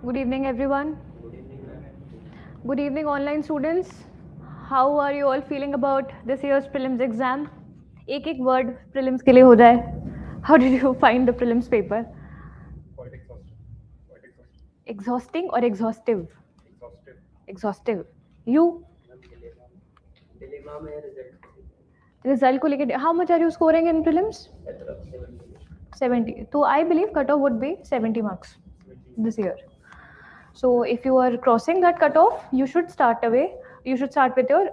Good evening, everyone. Good evening, online students. How are you all feeling about this year's prelims exam? एक word prelims के लिए हो जाए. How did you find the prelims paper? Quite exhausting. Quite exhausting. Exhausting or exhaustive? Exhaustive. Exhaustive. You? dilemma में result Result को लेके how much are you scoring in prelims? 70. So I believe cutoff would be 70 marks this year. So if you are crossing that cutoff, you should start away. You should start with your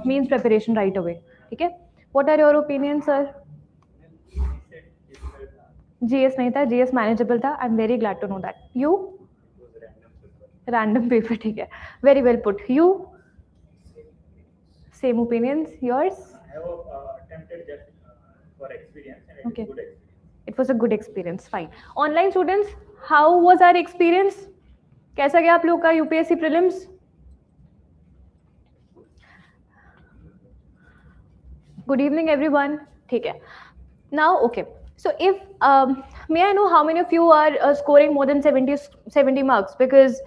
means preparation right away. Okay? What are your opinions, sir? GS नहीं था, GS manageable था. I'm very glad to know that. You? Random paper, ठीक है. Very well put. You? Same opinions. Yours? I have attempted just for experience, and it Okay. is good experience. It was a good experience. Fine. Online students, how was our experience? कैसा गया आप लोग का UPSC prelims? Good evening everyone. ठीक है. Now okay. So if may I know how many of you are scoring more than 70 marks? Because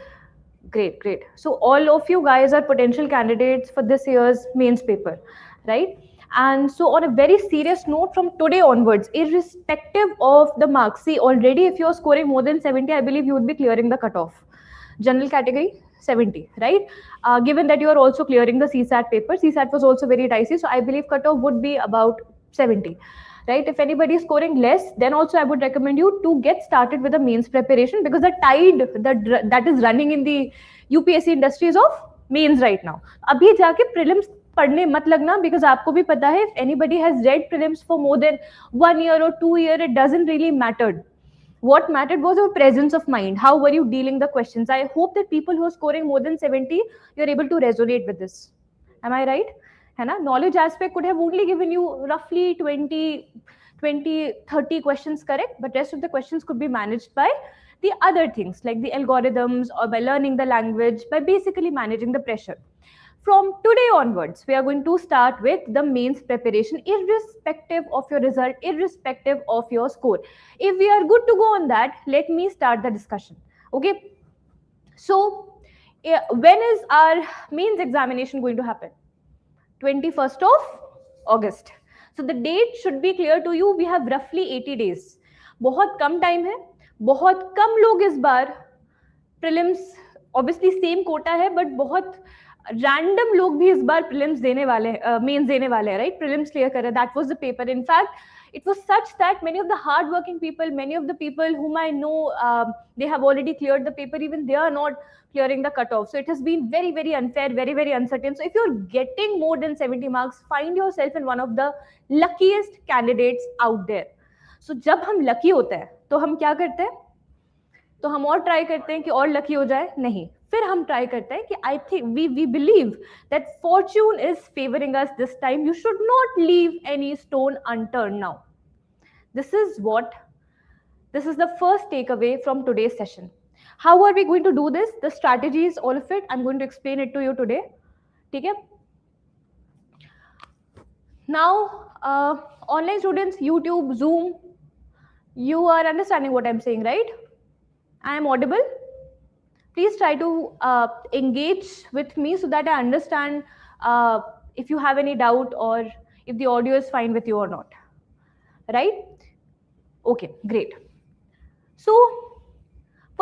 great. So all of you guys are potential candidates for this year's mains paper, right? And so on a very serious note, from today onwards, irrespective of the marks, see already if you're scoring more than 70, I believe you would be clearing the cutoff. General category 70, right? Given that you are also clearing the CSAT paper, CSAT was also very dicey, so I believe cutoff would be about 70, right? If anybody is scoring less, then also I would recommend you to get started with the mains preparation, because the tide that is running in the UPSC industry is of mains right now. अभी जाके prelims पढ़ने मत लगना, because आपको भी पता है, if anybody has read prelims for more than 1 year or 2 years, it doesn't really matter. What mattered was your presence of mind. How were you dealing the questions? I hope that people who are scoring more than 70, you're able to resonate with this. Am I right? है ना? Knowledge aspect could have only given you roughly 30 questions correct, but rest of the questions could be managed by the other things like the algorithms, or by learning the language, by basically managing the pressure. From today onwards, we are going to start with the mains preparation, irrespective of your result, irrespective of your score. If we are good to go on that, let me start the discussion. Okay. So, when is our mains examination going to happen? 21st of August. So the date should be clear to you. We have roughly 80 days. बहुत कम time है, बहुत कम लोग इस बार prelims, obviously same quota है, but बहुत random लोग भी इस बार prelims देने वाले, mains देने वाले हैं, right? Prelims clear कर रहे हैं. That was the paper. In fact, it was such that many of the hard-working people, many of the people whom I know, they have already cleared the paper. Even they are not clearing the cutoff. So it has been very unfair, very uncertain. So if you're getting more than 70 marks, find yourself in one of the luckiest candidates out there. So जब हम lucky होते हैं, तो हम क्या करते हैं? तो हम और ट्राई करते हैं कि और लकी हो जाए. नहीं, फिर हम ट्राई करते हैं कि I think we believe that fortune is favouring us this time. You should not leave any stone unturn now. This is the first take away from today's session. How are we going to do this? The strategies, all of it, I am going to explain it to you today. ठीक है. Now online students, YouTube, Zoom, you are understanding what I'm saying, right? I am audible? Please try to engage with me so that I understand if you have any doubt, or if the audio is fine with you or not. Right? Okay, great. So,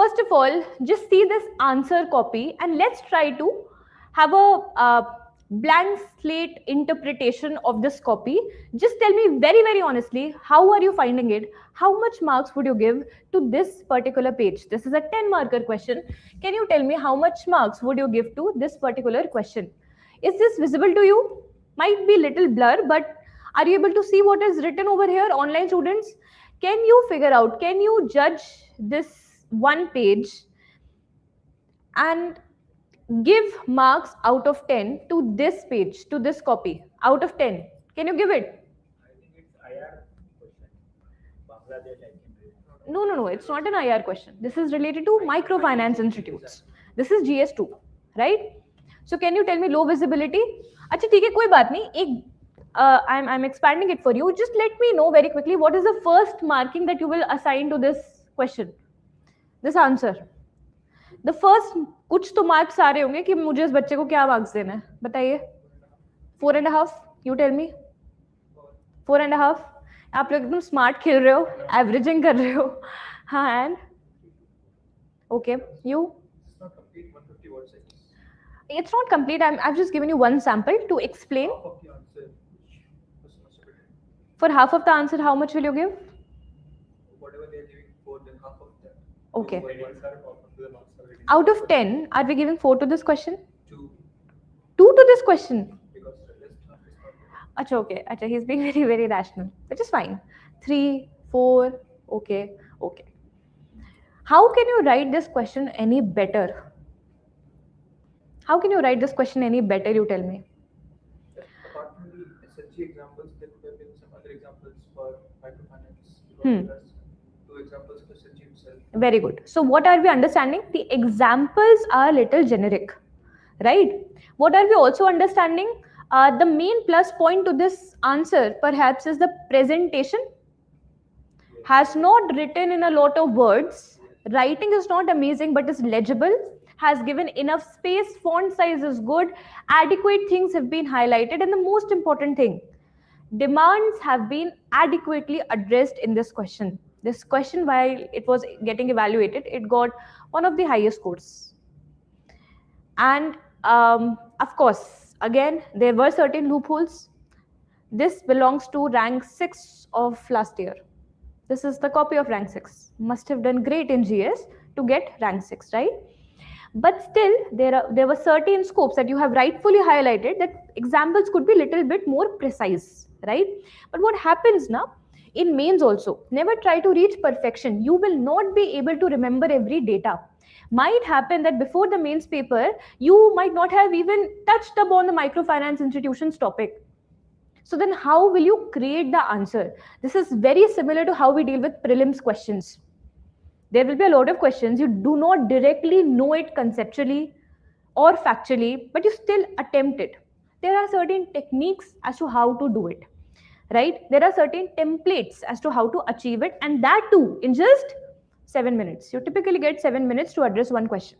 first of all, just see this answer copy and let's try to have a blank slate interpretation of this copy. Just tell me very honestly, how are you finding it? How much marks would you give to this particular page? This is a 10 marker question. Can you tell me how much marks would you give to this particular question? Is this visible to you? Might be little blur, but are you able to see what is written over here, online students? Can you figure out, can you judge this one page and give marks out of 10 to this page, to this copy, out of 10? Can you give it? I think it's IR question. Bangladesh, I think. No, it's not an IR question. This is related to microfinance institutes. This is GS2, right? So can you tell me low visibility? अच्छा ठीक है, कोई बात नहीं. एक I'm expanding it for you. Just let me know very quickly, what is the first marking that you will assign to this question, this answer? The first कुछ तो marks आ रहे होंगे कि मुझे इस बच्चे को क्या मार्क्स देना है, बताइए. 4.5. You tell me. 4.5. आप लोग एकदम स्मार्ट खेल रहे हो, एवरेजिंग कर रहे हो. हाँ, and okay, you. It's not complete 150 words. I guess. It's not complete. I've just given you one sample to explain. Half of the answer, which must have been For half of the answer, how much will you give? whatever they are giving for, then half of that. Okay. Ones are half of the marks already. Out of 10, are we giving 4 to this question? 2 2 to this question? because the rest half is not there. Acha, okay. Acha, he's being very, very rational, which is fine. 3, 4, okay, okay. How can you write this question any better? How can you write this question any better, you tell me? Apart from the SLG examples, there could have been some other examples for microfinance. Plus 2 examples for SLG himself. Very good. So what are we understanding? The examples are little generic, right? What are we also understanding? The main plus point to this answer perhaps is the presentation. Has not written in a lot of words. Writing is not amazing, but is legible. Has given enough space. Font size is good. Adequate things have been highlighted. And the most important thing, demands have been adequately addressed in this question. This question, while it was getting evaluated, it got one of the highest scores. And of course, again, there were certain loopholes. This belongs to rank 6 of last year. This is the copy of rank 6. Must have done great in GS to get rank 6, right? But still, there were certain scopes that you have rightfully highlighted that examples could be a little bit more precise, right? But what happens now, in mains also, never try to reach perfection. You will not be able to remember every data. Might happen that before the mains paper, you might not have even touched upon the microfinance institutions topic. So then how will you create the answer? This is very similar to how we deal with prelims questions. There will be a lot of questions. You do not directly know it conceptually or factually, but you still attempt it. There are certain techniques as to how to do it, right? There are certain templates as to how to achieve it, and that too in just 7 minutes. You typically get 7 minutes to address one question,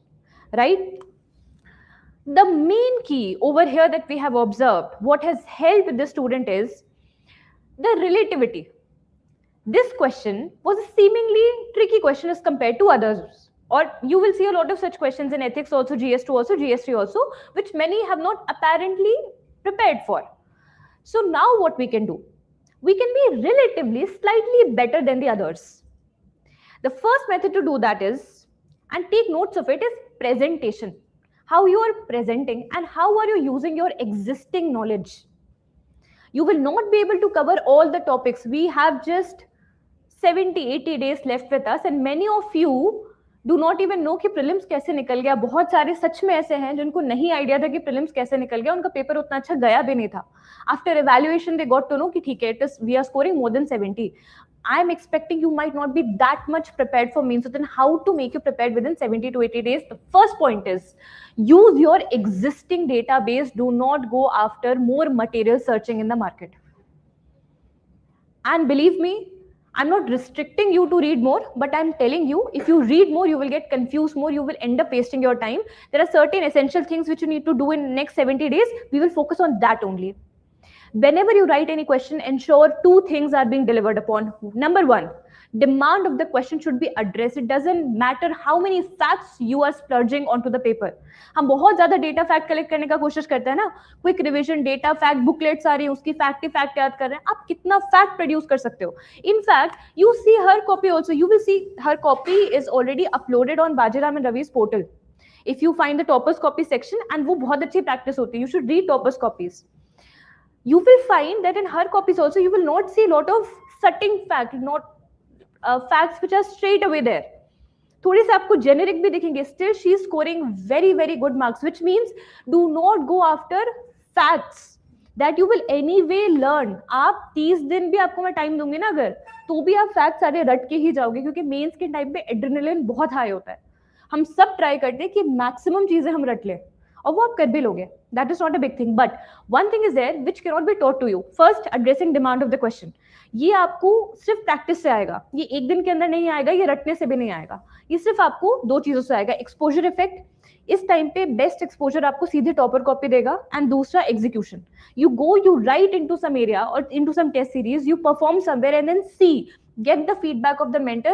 right? The main key over here that we have observed, what has helped the student is the relativity. This question was a seemingly tricky question as compared to others. Or you will see a lot of such questions in ethics also, GS2 also, GS3 also, which many have not apparently prepared for. So now what we can do? We can be relatively slightly better than the others. The first method to do that is, and take notes of it, is presentation. How you are presenting and how are you using your existing knowledge. You will not be able to cover all the topics. We have just 70-80 days left with us, and many of you do not even know कि prelims कैसे निकल गया. बहुत सारे सच में ऐसे हैं जिनको नहीं आइडिया था कि prelims कैसे निकल गया, उनका पेपर उतना अच्छा गया भी नहीं था. After evaluation they got to know कि ठीक है, we are scoring more than 70. I am expecting you might not be that much prepared for mains. So then how to make you prepared within 70 to 80 days? The first point is use your existing database. Do not go after more material searching in the market. And believe me, I'm not restricting you to read more, but I'm telling you, if you read more, you will get confused more. You will end up wasting your time. There are certain essential things which you need to do in the next 70 days. We will focus on that only. Whenever you write any question, ensure 2 things are being delivered upon. Number 1, demand of the question should be addressed. It doesn't matter how many facts you are splurging onto the paper. हम बहुत ज़्यादा data fact collect करने का कोशिश करते हैं ना. Quick revision, data fact, booklets आ रही हैं, उसकी fact याद कर रहे हैं. आप कितना fact produce कर सकते हो? In fact, you see her copy also. You will see her copy is already uploaded on Vajiram Ravi's portal. If you find the toppers copy section, and वो बहुत अच्छी practice होती है. You should read toppers copies. You will find that in her copies also, you will not see a lot of cutting facts, not facts which are straight away there. थोड़े से आपको generic भी दिखेंगे. Still, she is scoring very, very good marks, which means do not go after facts that you will anyway learn. आप 30 दिन भी आपको मैं time दूंगी ना अगर, तो भी आप facts सारे रट के ही जाओगे, क्योंकि मेंस के टाइम पे एड्रेनलिन बहुत हाई होता है. हम सब ट्राई करते हैं कि मैक्सिमम चीजें हम रट लें, और वो आप कर भी लोगे. That is not a big thing. But one thing is there which cannot be taught to you. First, addressing demand of the question. ये आपको सिर्फ प्रैक्टिस से आएगा, ये एक दिन के अंदर नहीं आएगा, ये रटने से भी नहीं आएगा. ये सिर्फ आपको दो चीजों से आएगा. एक्सपोजर इफेक्ट, इस टाइम पे बेस्ट एक्सपोजर आपको सीधे टॉपर कॉपी देगा. एंड दूसरा execution. You go, you write into some area और into some test series, you perform somewhere and then see, get the feedback of the mentor.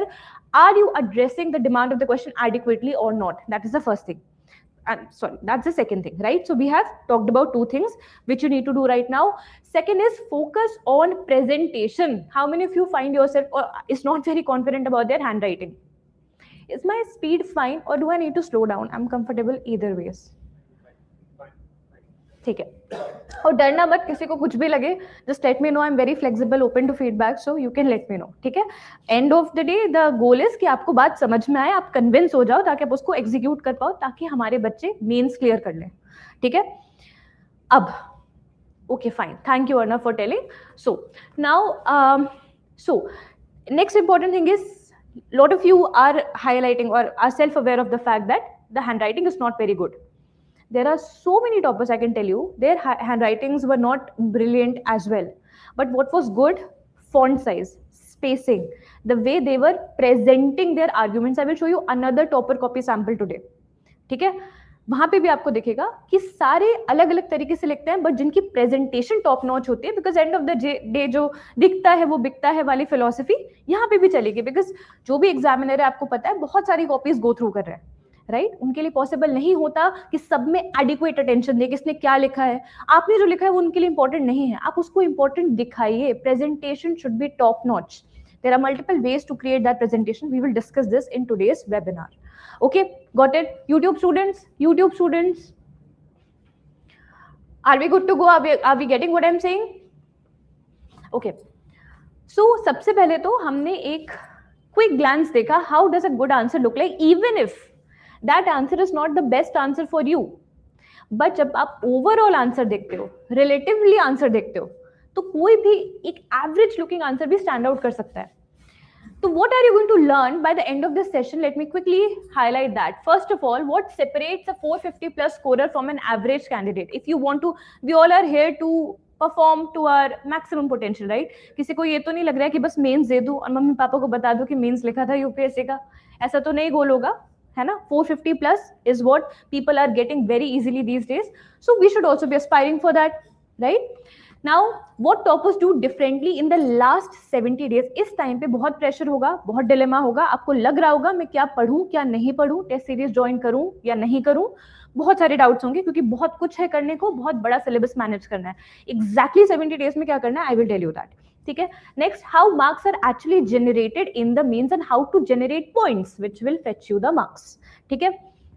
Are you addressing the demand of the question adequately or not? That is the first thing. And sorry, that's the second thing, right? So we have talked about two things which you need to do right now. Second is focus on presentation. How many of you find yourself is not very confident about their handwriting? Is my speed fine or do I need to slow down? I'm comfortable either ways. ठीक है. और डरना मत, किसी को कुछ भी लगे, just let me know. I am very flexible, open to feedback, so you can let me know. ठीक है. End of the day the goal is कि आपको बात समझ में आए, आप कन्विंस हो जाओ, ताकि आप उसको एग्जीक्यूट कर पाओ, ताकि हमारे बच्चे मेंस क्लियर कर लें. ठीक है. अब okay fine, thank you Arnav for telling. So now next important thing is, lot of you are highlighting or are self-aware of the fact that the handwriting is not very good. There are so many toppers, I can tell you, their handwritings were not brilliant as well. But what was good? Font size, spacing, the way they were presenting their arguments. I will show you another topper copy sample today. ठीक है. वहां पे भी आपको दिखेगा कि सारे अलग अलग तरीके से लिखते हैं, बट जिनकी प्रेजेंटेशन टॉप नॉच होती है, because and of the day जो दिखता है वो बिकता है वाली फिलोसफी यहाँ पे भी चलेगी. बिकॉज जो भी एग्जामिनर है, आपको पता है, बहुत सारी कॉपीज गो थ्रू कर रहे हैं, राइट? उनके लिए पॉसिबल नहीं होता कि सब में एडिक्वेट अटेंशन दे, किसने क्या लिखा है. आपने जो लिखा है वो उनके लिए इंपॉर्टेंट नहीं है, आप उसको इंपॉर्टेंट दिखाइए. Presentation should be top notch. There are multiple ways to create that presentation. We will discuss this in today's webinar. Okay, got it? YouTube students, are we good to go? Are we getting what I'm saying? Okay. So सबसे पहले तो हमने एक quick glance देखा, how does a good answer look like, even if that answer is not the best answer for you. But जब आप overall answer देखते हो, relatively answer देखते हो, तो कोई भी एक एवरेज लुकिंग आंसर भी स्टैंड आउट कर सकता है. तो what are you going to learn by the end of this session? Let me quickly highlight that. First of all, what separates a 450 plus scorer from an average candidate? If you want to, we all are here to perform to our maximum potential, right? किसी को ये तो नहीं लग रहा है कि बस मेंस दे दूं और मम्मी पापा को बता दूं कि मेंस लिखा था यूपीएससी का. ऐसा तो नहीं गोल होगा, है ना? 450 plus is what people are getting very easily these days, so we should also be aspiring for that, right? Now, what toppers do differently in the last 70 days? इस टाइम पे बहुत प्रेशर होगा, बहुत डिलेमा होगा. आपको लग रहा होगा मैं क्या पढ़ूं, क्या नहीं पढ़ूं, टेस्ट सीरीज ज्वाइन करूं या नहीं करूं. बहुत सारे डाउट्स होंगे क्योंकि बहुत कुछ है करने को, बहुत बड़ा सिलेबस मैनेज करना है. एग्जैक्टली 70 डेज में क्या करना है, I will tell you that. ठीक है. Next, how marks are actually generated in the mains and how to generate points which will fetch you the marks. ठीक है.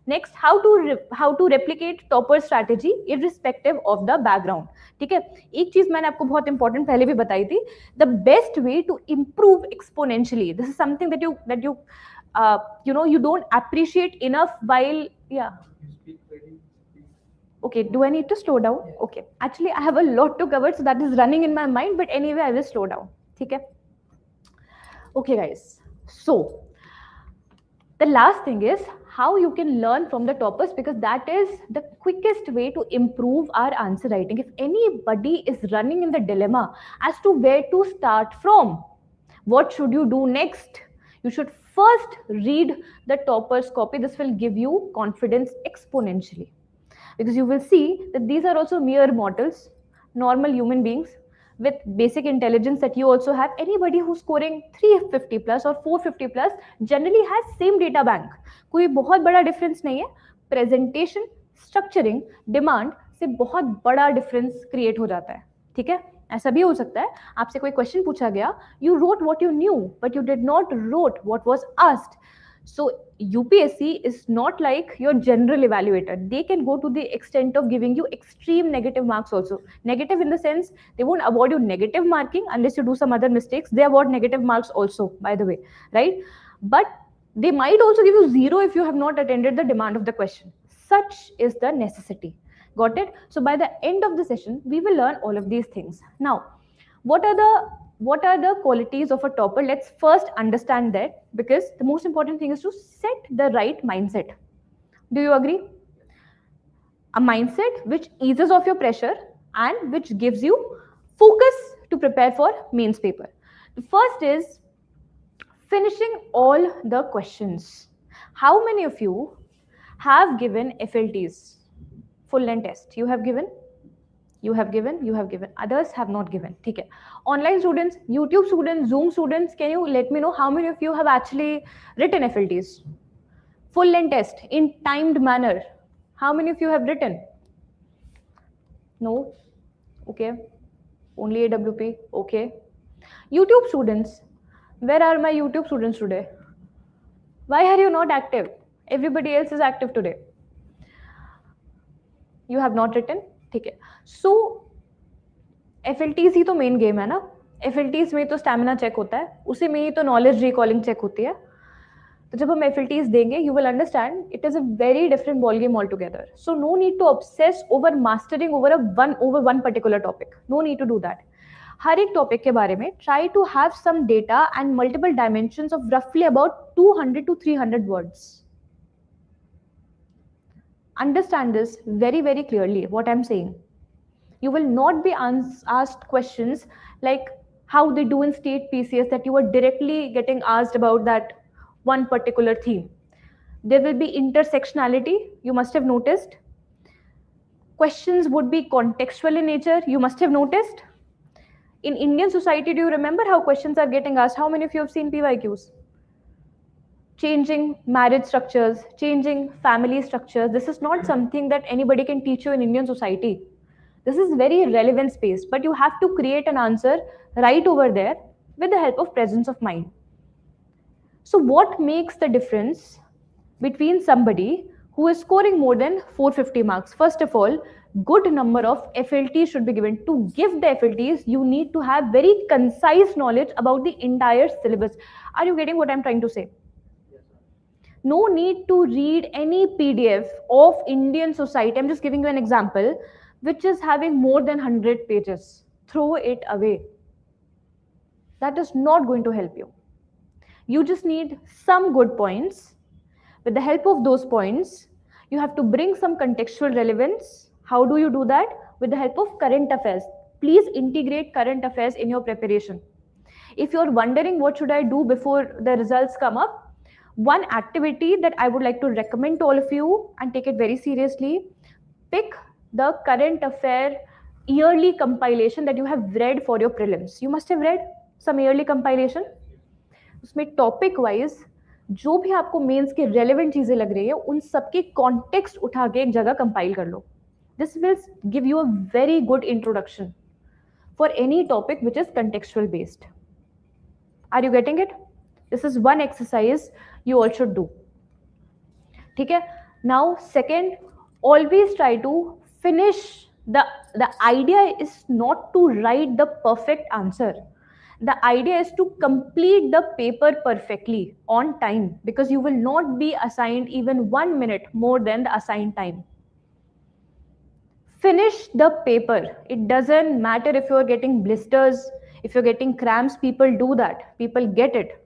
Next, how to replicate topper strategy irrespective of the background. ठीक है. एक चीज मैंने आपको बहुत इंपॉर्टेंट पहले भी बताई थी, the best way to improve exponentially. This is something that you know you don't appreciate enough while okay, do I need to slow down? Okay, actually I have a lot to cover, so that is running in my mind, but anyway I will slow down. ठीक है. Okay guys, so the last thing is how you can learn from the toppers, because that is the quickest way to improve our answer writing. If anybody is running in the dilemma as to where to start from, what should you do next, you should first read the toppers copy. This will give you confidence exponentially, because you will see that these are also mere mortals, normal human beings with basic intelligence that you also have. Anybody who's scoring 350 plus or 450 plus generally has same data bank. कोई बहुत बड़ा difference नहीं है. Presentation, structuring, demand से बहुत बड़ा difference create हो जाता है. ठीक है. ऐसा भी हो सकता है आपसे कोई क्वेश्चन पूछा गया, you rote what you knew but you did not rote what was asked. So UPSC is not like your general evaluator. They can go to the extent of giving you extreme negative marks also. Negative in the sense they won't award you negative marking unless you do some other mistakes. They award negative marks also, by the way, right? But they might also give you 0 if you have not attended the demand of the question. Such is the necessity. Got it? So by the end of the session, we will learn all of these things. Now, what are the qualities of a topper? Let's first understand that, because the most important thing is to set the right mindset. Do you agree? A mindset which eases off your pressure and which gives you focus to prepare for mains paper. The first is finishing all the questions. How many of you have given FLTs, full length test? You have given? You have given, you have given. Others have not given. Okay. Online students, YouTube students, Zoom students, can you let me know how many of you have actually written FLTs? Full length test in timed manner. How many of you have written? No? Okay. Only AWP? Okay. YouTube students, where are my YouTube students today? Why are you not active? Everybody else is active today. You have not written? ठीक है. So FLTs ही तो main game है ना. FLTs में तो stamina check होता है, उसी में ही तो नॉलेज रिकॉलिंग चेक होती है. तो जब हम FLTs देंगे, you will understand it is a very different ball game altogether. So no need to obsess over mastering over one particular topic. No need to do that. हर एक topic के बारे में try to have some data and multiple dimensions of roughly about 200 to 300 words. Understand this very, very clearly, what I'm saying. You will not be asked questions like how they do in state PCS that you are directly getting asked about that one particular theme. There will be intersectionality, you must have noticed. Questions would be contextual in nature, you must have noticed. In Indian society, do you remember how questions are getting asked? How many of you have seen PYQs? Changing marriage structures, changing family structures. This is not something that anybody can teach you in Indian society. This is very relevant space, but you have to create an answer right over there with the help of presence of mind. So what makes the difference between somebody who is scoring more than 450 marks? First of all, good number of FLTs should be given. To give the FLTs, you need to have very concise knowledge about the entire syllabus. Are you getting what I'm trying to say? No need to read any PDF of Indian society. I'm just giving you an example, which is having more than 100 pages. Throw it away. That is not going to help you. You just need some good points. With the help of those points, you have to bring some contextual relevance. How do you do that? With the help of current affairs. Please integrate current affairs in your preparation. If you're wondering what should I do before the results come up, one activity that I would like to recommend to all of you and take it very seriously, pick the current affair yearly compilation that you have read for your prelims. You must have read some yearly compilation. उसमें topic wise जो भी आपको mains के relevant चीजें लग रही है उन सबके कॉन्टेक्स्ट उठा के एक जगह कंपाइल कर लो. This will give you a very good introduction for any topic which is contextual based. Are you getting it? This is one exercise you all should do. ठीक है. Now second, always try to finish. The idea is not to write the perfect answer. The idea is to complete the paper perfectly on time, because you will not be assigned even 1 minute more than the assigned time. Finish the paper. It doesn't matter if you're getting blisters, if you're getting cramps. People do that. People get it.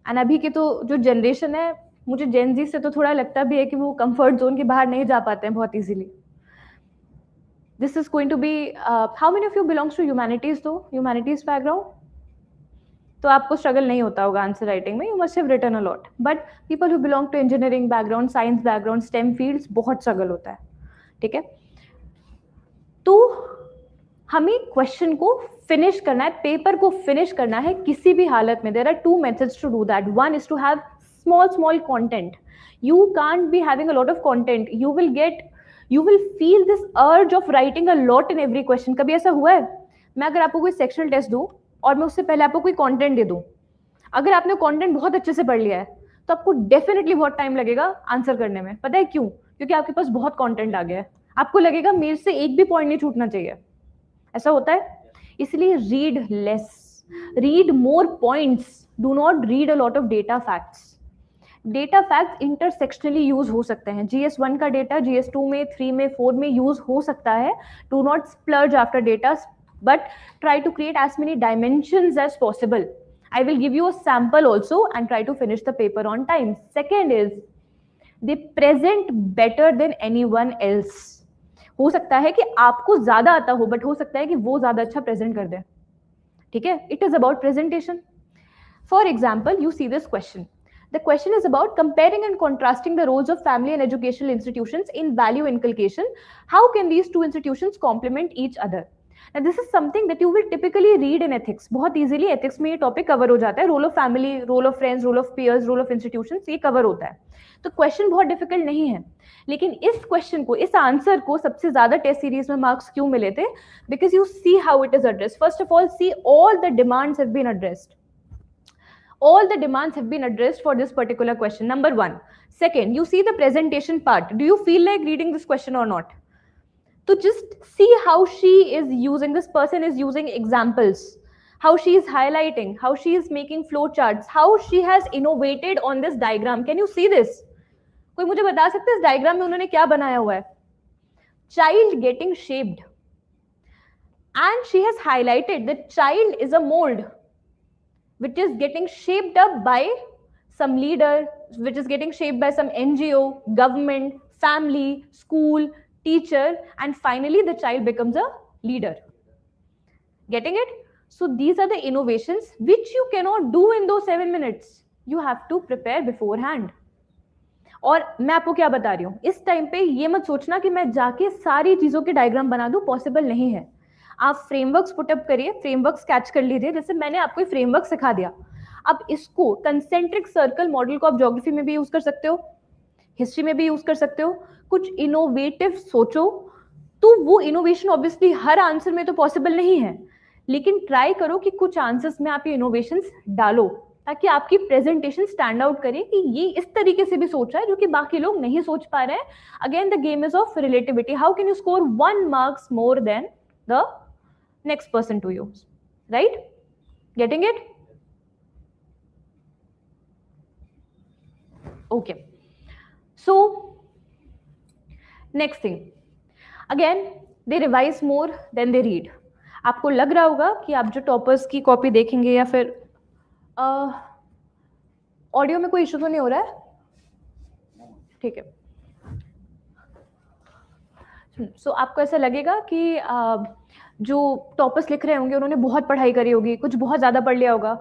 And अभी की तो जो generation है, मुझे जेन जी से तो थोड़ा लगता भी है कि वो कंफर्ट जोन के बाहर नहीं जा पाते हैं बहुत easily. This is going to be how many of you belongs to humanities? तो ह्यूमैनिटीज बैकग्राउंड तो आपको स्ट्रगल नहीं होता होगा आंसर राइटिंग में. You must have written a lot. But people who belong to engineering background, science background, STEM fields, बहुत struggle होता है. ठीक है. तो हमें क्वेश्चन को फिनिश करना है, पेपर को फिनिश करना है किसी भी हालत में. There are two methods to do that. One is to have small content. You can't be having a lot of content. You will feel this urge of writing a lot in every question. कभी ऐसा हुआ है? मैं अगर आपको कोई sectional test दूं और मैं उससे पहले आपको कोई कंटेंट दे दूं, अगर आपने कंटेंट बहुत अच्छे से पढ़ लिया है तो आपको डेफिनेटली बहुत टाइम लगेगा आंसर करने में. पता है क्यों? क्योंकि आपके पास बहुत कंटेंट आ गया है. आपको लगेगा मेरे से एक भी पॉइंट नहीं छूटना चाहिए. ऐसा होता है. इसलिए read less, read more points. Do not read a lot of data facts. Data facts intersectionally use हो सकते हैं. GS1 का डेटा GS2 में, 3 में, 4 में यूज हो सकता है. Do not splurge after data, but try to create as many dimensions as possible. I will give you a sample also and try to finish the paper on time. Second is they present better than anyone else. हो सकता है कि आपको ज्यादा आता हो, but हो सकता है कि वो ज्यादा अच्छा प्रेजेंट कर दे. ठीक है, it is about presentation. For example, you see this question. The question is about comparing and contrasting the roles of family and educational institutions in value inculcation. How can these two institutions complement each other? Now, this is something that you will typically read in ethics. बहुत easily ethics में ये topic cover हो जाता है. Role of family, role of friends, role of peers, role of institutions, ये cover होता है. तो question बहुत difficult नहीं है. लेकिन इस question को, इस answer को सबसे ज़्यादा test series में marks क्यों मिले थे? Because you see how it is addressed. First of all, see all the demands have been addressed. All the demands have been addressed for this particular question. Number one. Second, you see the presentation part. Do you feel like reading this question or not? To just see how she is using, this person is using examples, how she is highlighting, how she is making flow charts, how she has innovated on this diagram. Can you see this? कोई मुझे बता सकते हैं इस diagram में उन्होंने क्या बनाया हुआ है? Child getting shaped. And she has highlighted that child is a mold which is getting shaped up by some leader, which is getting shaped by some NGO, government, family, school, teacher, and finally the child becomes a leader. Getting it? So these are the innovations which you cannot do in those 7 minutes. You have to prepare beforehand. और मैं आपको क्या बता रही हूँ, इस time पे ये मत सोचना कि मैं जाके सारी चीजों के डायग्राम बना दूं, पॉसिबल नहीं है. आप फ्रेमवर्क्स पुटअप करिए, फ्रेमवर्क्स कैच कर लीजिए. जैसे मैंने आपको फ्रेमवर्क सिखा दिया, अब इसको कंसेंट्रिक सर्कल मॉडल को आप ज्योग्राफी में भी यूज कर सकते हो, हिस्ट्री में भी यूज कर सकते हो. कुछ इनोवेटिव सोचो. तो वो इनोवेशन ऑब्वियसली हर आंसर में तो पॉसिबल नहीं है, लेकिन ट्राई करो कि कुछ आंसर्स में आप ये इनोवेशंस डालो, ताकि आपकी प्रेजेंटेशन स्टैंड आउट करे कि ये इस तरीके से भी सोच रहा है जो कि बाकी लोग नहीं सोच पा रहे हैं. Again the game is of relativity. How can you score 1 marks more than the next person to you, right? Getting it? Okay. So next thing, again they revise more than they read. आपको लग रहा होगा कि आप जो toppers की copy देखेंगे, या फिर ऑडियो में कोई इशू तो नहीं हो रहा है? ठीक है. सो आपको ऐसा लगेगा कि जो टॉपर्स लिख रहे होंगे उन्होंने बहुत पढ़ाई करी होगी, कुछ बहुत ज़्यादा पढ़ लिया होगा,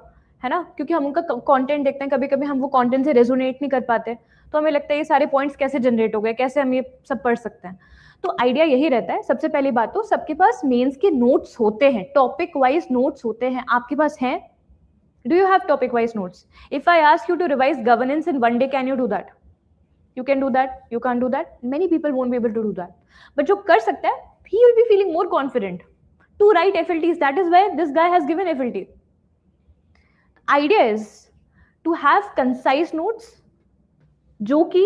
है ना? क्योंकि हम उनका कंटेंट देखते हैं, कभी कभी हम वो कंटेंट से रेजोनेट नहीं कर पाते, तो हमें लगता है ये सारे पॉइंट्स कैसे जनरेट हो गए, कैसे हम ये सब पढ़ सकते हैं. तो आइडिया यही रहता है. सबसे पहली बात तो सबके पास मेंस के नोट्स होते हैं, टॉपिक वाइज नोट्स होते हैं. आपके पास हैं? Do you have topic wise notes? If I ask you to revise governance in 1 day, can you do that? You can do that, you can't do that. Many people won't be able to do that. But जो कर सकता है, he will be feeling more confident to write FLTs. That is why this guy has given FLT. Idea is to have concise notes, जो कि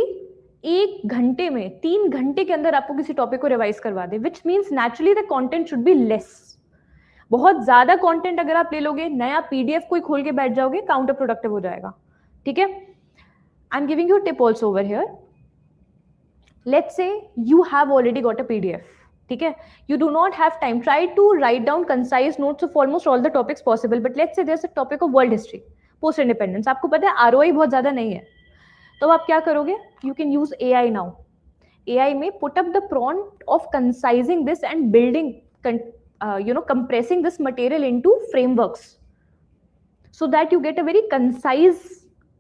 1 घंटे में, 3 घंटे के अंदर आपको किसी टॉपिक को रिवाइज करवा दे. Which means naturally the content should be less. बहुत ज्यादा कंटेंट अगर आप ले लोगे, नया PDF कोई खोल के बैठ जाओगे, काउंटर प्रोडक्टिव हो जाएगा. ठीक है? I'm giving you a tip also over here. Let's say you have already got a PDF. ठीक है? You do not have time. Try to write down concise notes of almost all the topics possible. But let's say there's a topic of world history, post independence. आपको पता है ROI बहुत ज़्यादा नहीं है, तो आप क्या करोगे? You can use AI now. AI में put up the prompt of concising this and building, compressing this material into frameworks, so that you get a very concise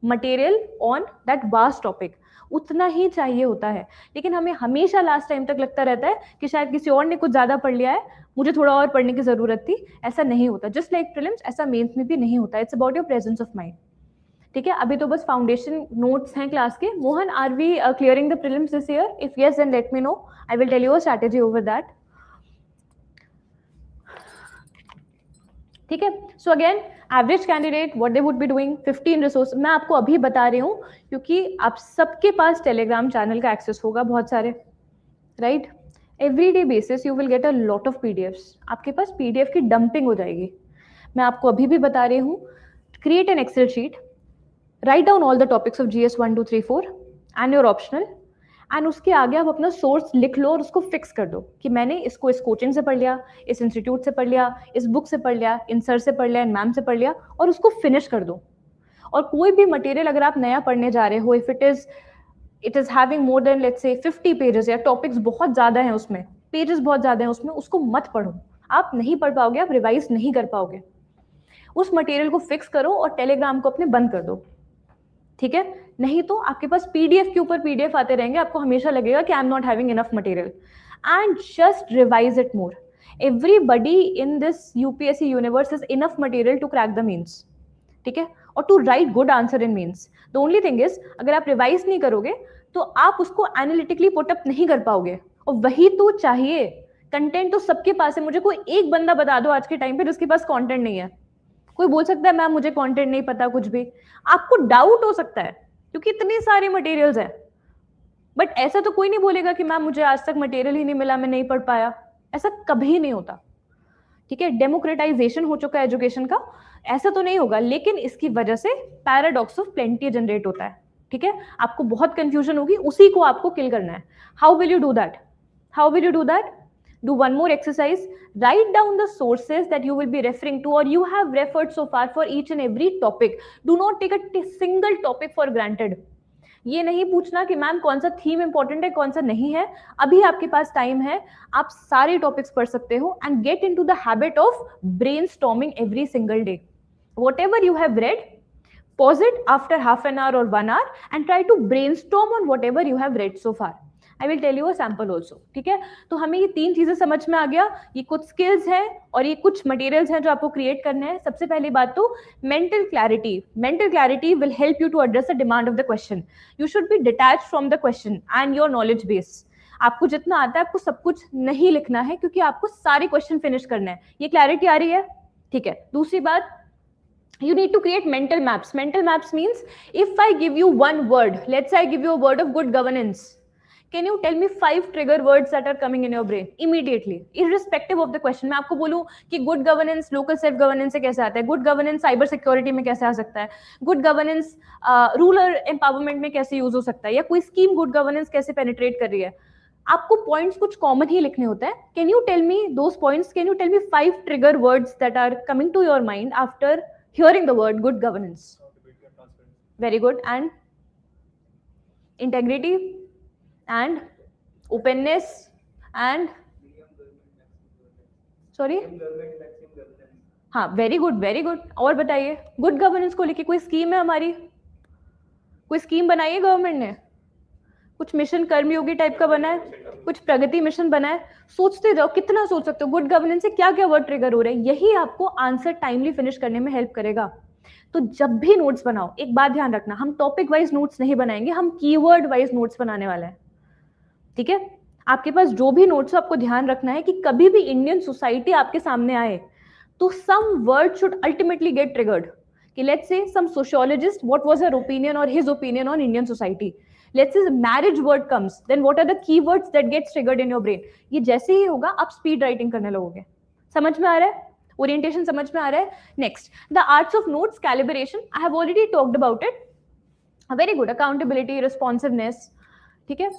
material on that vast topic. उतना ही चाहिए होता है. लेकिन हमें हमेशा last time तक लगता रहता है कि शायद किसी और ने कुछ ज्यादा पढ़ लिया है, मुझे थोड़ा और पढ़ने की जरूरत थी. ऐसा नहीं होता. जस्ट लाइक प्रीलिम्स, ऐसा मेंस में भी नहीं होता. It's about your presence of mind. ठीक है? अभी तो बस फाउंडेशन नोट्स हैं क्लास के. Mohan, are we clearing the prelims this year? If yes, then let me know. I will tell you a strategy over that. ठीक है? So again, average candidate what they would be doing, 15 resource. मैं आपको अभी बता रही हूँ क्योंकि आप सबके पास टेलीग्राम चैनल का एक्सेस होगा, बहुत सारे, right? Every day basis you will get a lot of PDFs. आपके पास PDF की डंपिंग हो जाएगी. मैं आपको अभी भी बता रही हूँ, create an Excel sheet, write down all the topics of GS 1 2 3 4 and your optional, एंड उसके आगे आप अपना सोर्स लिख लो और उसको फिक्स कर दो कि मैंने इसको इस कोचिंग से पढ़ लिया, इस इंस्टीट्यूट से पढ़ लिया, इस बुक से पढ़ लिया, इन सर से पढ़ लिया, इन मैम से पढ़ लिया, और उसको फिनिश कर दो. और कोई भी मटेरियल अगर आप नया पढ़ने जा रहे हो, if it is it is having more than let's say 50 pages या टॉपिक्स बहुत ज्यादा हैं उसमें, पेजेस बहुत ज्यादा हैं उसमें, उसको मत पढ़ो। आप नहीं पढ़ पाओगे, आप रिवाइज नहीं कर पाओगे। उस मटेरियल को फिक्स करो और टेलीग्राम को अपने बंद कर दो, ठीक है? नहीं तो आपके पास पीडीएफ के ऊपर पीडीएफ आते रहेंगे, आपको हमेशा लगेगा कि I am not having enough material. And just revise it more. Everybody in this UPSC universe is enough material to crack the mains, ठीक है? और to write good answer in mains. The only thing is, अगर आप revise नहीं करोगे तो आप उसको एनालिटिकली पुटअप नहीं कर पाओगे, और वही तो चाहिए। कंटेंट तो सबके पास है। मुझे कोई एक बंदा बता दो आज के टाइम पे जिसके पास कंटेंट नहीं है। कोई बोल सकता है मैम मुझे कंटेंट नहीं पता, कुछ भी। आपको डाउट हो सकता है क्योंकि इतनी सारी मटेरियल्स हैं, बट ऐसा तो कोई नहीं बोलेगा कि मैम मुझे आज तक मटेरियल ही नहीं मिला, मैं नहीं पढ़ पाया। ऐसा कभी नहीं होता, ठीक है? डेमोक्रेटाइजेशन हो चुका है एजुकेशन का, ऐसा तो नहीं होगा। लेकिन इसकी वजह से पैराडॉक्स ऑफ प्लेंटी जनरेट होता है, ठीक है? आपको बहुत कंफ्यूजन होगी, उसी को आपको किल करना है। How will you do that? How will you do that? Do one more exercise. Write down the sources that you will be referring to or you have referred so far for each and every topic. Do not take a single topic for granted. ये नहीं पूछना कि ma'am कौन सा theme important है, कौन सा नहीं है। अभी आपके पास टाइम है, आप सारे टॉपिक्स पढ़ सकते हो। And get into the habit of brainstorming every single day. Whatever you have read, pause it after half an hour or 1 hour and try to brainstorm on whatever you have read so far. I will tell you a sample also, ठीक है? तो हमें ये 3 चीजें समझ में आ गया। ये कुछ स्किल्स हैं और ये कुछ मटेरियल्स हैं जो आपको क्रिएट करने हैं। सबसे पहली बात तो mental clarity. Mental clarity will help you to address the demand of the question. You should be detach from the question and your knowledge base. आपको जितना आता है आपको सब कुछ नहीं लिखना है, क्योंकि आपको सारे क्वेश्चन फिनिश करना है। ये क्लैरिटी आ रही है, ठीक है? दूसरी बात, you need to create mental maps. Mental maps means if I give you one word, let's say I give you a word of good governance, can you tell me 5 trigger words that are coming in your brain immediately, irrespective of the question? मैं आपको बोलूं कि good governance local self governance से कैसे आता है, good governance cyber security में कैसे आ सकता है, गुड गवर्नेंस रूरल एम्पावरमेंट में कैसे यूज हो सकता है, या कोई स्कीम गुड गवर्नेंस कैसे पेनिट्रेट कर रही है। आपको पॉइंट्स कुछ कॉमन ही लिखने होते हैं। Can you tell me those points? Can you tell me 5 trigger words that are coming to your mind after hearing the word good governance? Very good. And integrity and openness and sorry, हाँ, very good, very good. और बताइए, good governance को लेके कोई scheme है हमारी? कोई scheme बनाई है गवर्नमेंट ने? कुछ मिशन कर्मयोगी टाइप का बना है, कुछ प्रगति मिशन बना है? सोचते जाओ, कितना सोच सकते हो। गुड गवर्नेंस से क्या क्या वर्ड ट्रिगर हो रहे हैं, यही आपको आंसर टाइमली फिनिश करने में हेल्प करेगा। तो जब भी नोट्स बनाओ, एक बात ध्यान रखना, हम टॉपिक वाइज नोट्स नहीं बनाएंगे, हम कीवर्ड वाइज नोट्स बनाने वाले हैं, ठीक है? आपके पास जो भी नोट्स हो, आपको ध्यान रखना है कि कभी भी इंडियन सोसाइटी आपके सामने आए तो some word should ultimately get triggered. कि let's say some sociologist, what was her opinion और his opinion on Indian society. Let's say marriage word comes, then what are the keywords that gets triggered in your brain? ये जैसे ही होगा आप speed writing करने लगोगे। समझ में आ रहा है? ओरिएंटेशन समझ में आ रहा है? Next, the arts of notes calibration, I have already talked about it. Very good. Accountability, responsiveness, ठीक है?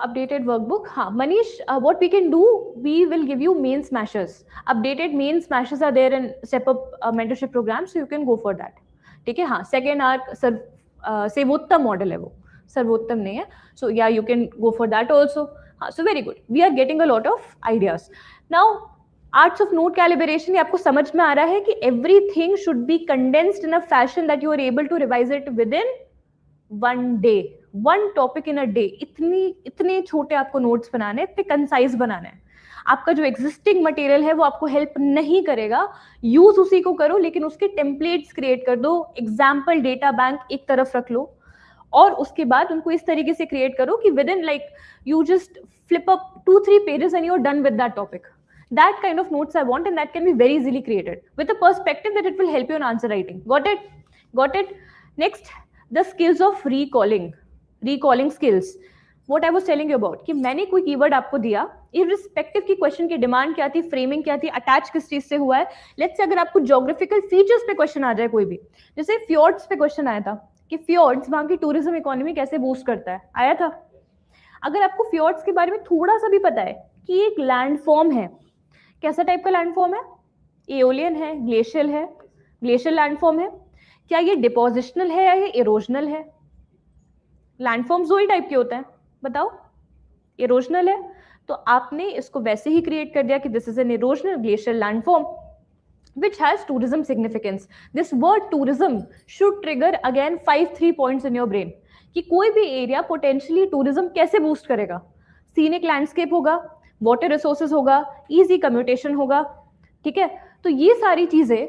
Updated workbook. हाँ, Manish, what we can do, we will give you main smashers. Updated main smashers are there in step up mentorship program, so you can go for that. ठीक है? हाँ, second arc सर्वोत्तम model है, वो सर्वोत्तम नहीं है। सो या you can go for that also. हाँ, so very good, we are getting a lot of ideas. Now arts of note calibration, आपको समझ में आ रहा है कि everything should be condensed in a fashion that you are able to revise it within 1 day, 1 topic in a day. इतने छोटे आपको नोट्स बनाने, इतने कंसाइज बनाने हैं। आपका जो एग्जिस्टिंग मटेरियल है वो आपको हेल्प नहीं करेगा, यूज उसी को करो, लेकिन उसके टेम्पलेट्स क्रिएट कर दो, एग्जाम्पल डेटा बैंक एक तरफ रख लो, और उसके बाद उनको इस तरीके से क्रिएट करो कि within like you just flip up 2-3 pages and you are done with that topic. That kind of notes I want, and that can be very easily created with a perspective that it will help you in answer writing. Got it? Got it? Next, the skills of recalling skills. What I was telling you about कि मैंने कोई keyword आपको दिया, irrespective की question की demand क्या थी, framing क्या थी, अटैच किस चीज से हुआ है। लेट्स से अगर आपको ज्योग्राफिकल फीचर्स पे क्वेश्चन आ जाए कोई भी, जैसे फ्योर्ड्स पे क्वेश्चन आया था कि फ्योर्ड्स वहां की टूरिज्म इकोनॉमी कैसे बूस्ट करता है, आया था। अगर आपको फ्योर्ड्स के बारे में थोड़ा सा भी पता है कि एक लैंडफॉर्म है, कैसा टाइप का लैंडफॉर्म है, एओलियन है, ग्लेशियल लैंडफॉर्म है, क्या ये डिपोजिशनल है या ये इरोजनल है? लैंडफॉर्म्स दो ही टाइप के होते हैं, बताओ। इरोजनल है तो आपने इसको वैसे ही क्रिएट कर दिया कि this is an erosional glacier landform which has tourism significance. This word tourism should trigger again 5 points in your brain कि कोई भी एरिया पोटेंशियली टूरिज्म कैसे बूस्ट करेगा। सीनिक लैंडस्केप होगा, वाटर रिसोर्सेज होगा, इजी कम्यूटेशन होगा, ठीक है। तो ये सारी चीजें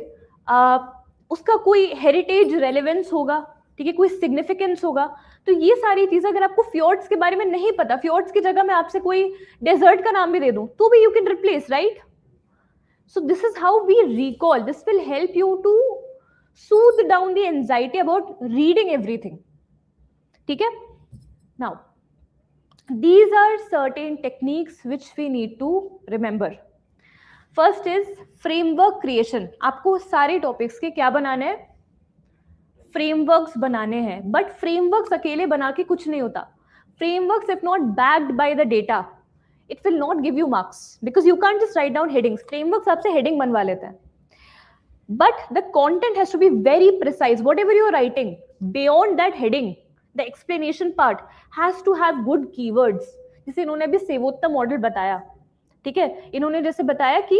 उसका कोई हेरिटेज रेलेवेंस होगा, ठीक है, कोई सिग्निफिकेंस होगा। तो ये सारी चीजें अगर आपको फ्योर्ड्स के बारे में नहीं पता, फ्योर्ड्स की जगह मैं आपसे कोई डेजर्ट का नाम भी दे दूं तो भी you can replace, right? So this is how we recall. This will help you to soothe down the anxiety about reading everything. ठीक है? Now, these are certain techniques which we need to remember. First is framework creation. आपको सारे topics के क्या बनाने हैं? Frameworks बनाने हैं। बट फ्रेमवर्क्स अकेले बना के कुछ नहीं होता। Frameworks if not backed by the data, it will not give you marks because you can't just write down headings. Frameworks आपसे heading बनवा लेते हैं, but the content has to be very precise. Whatever you are writing beyond that heading, the explanation part has to have good keywords. जैसे इन्होंने अभी Sevottam model बताया, ठीक है, इन्होंने जैसे बताया कि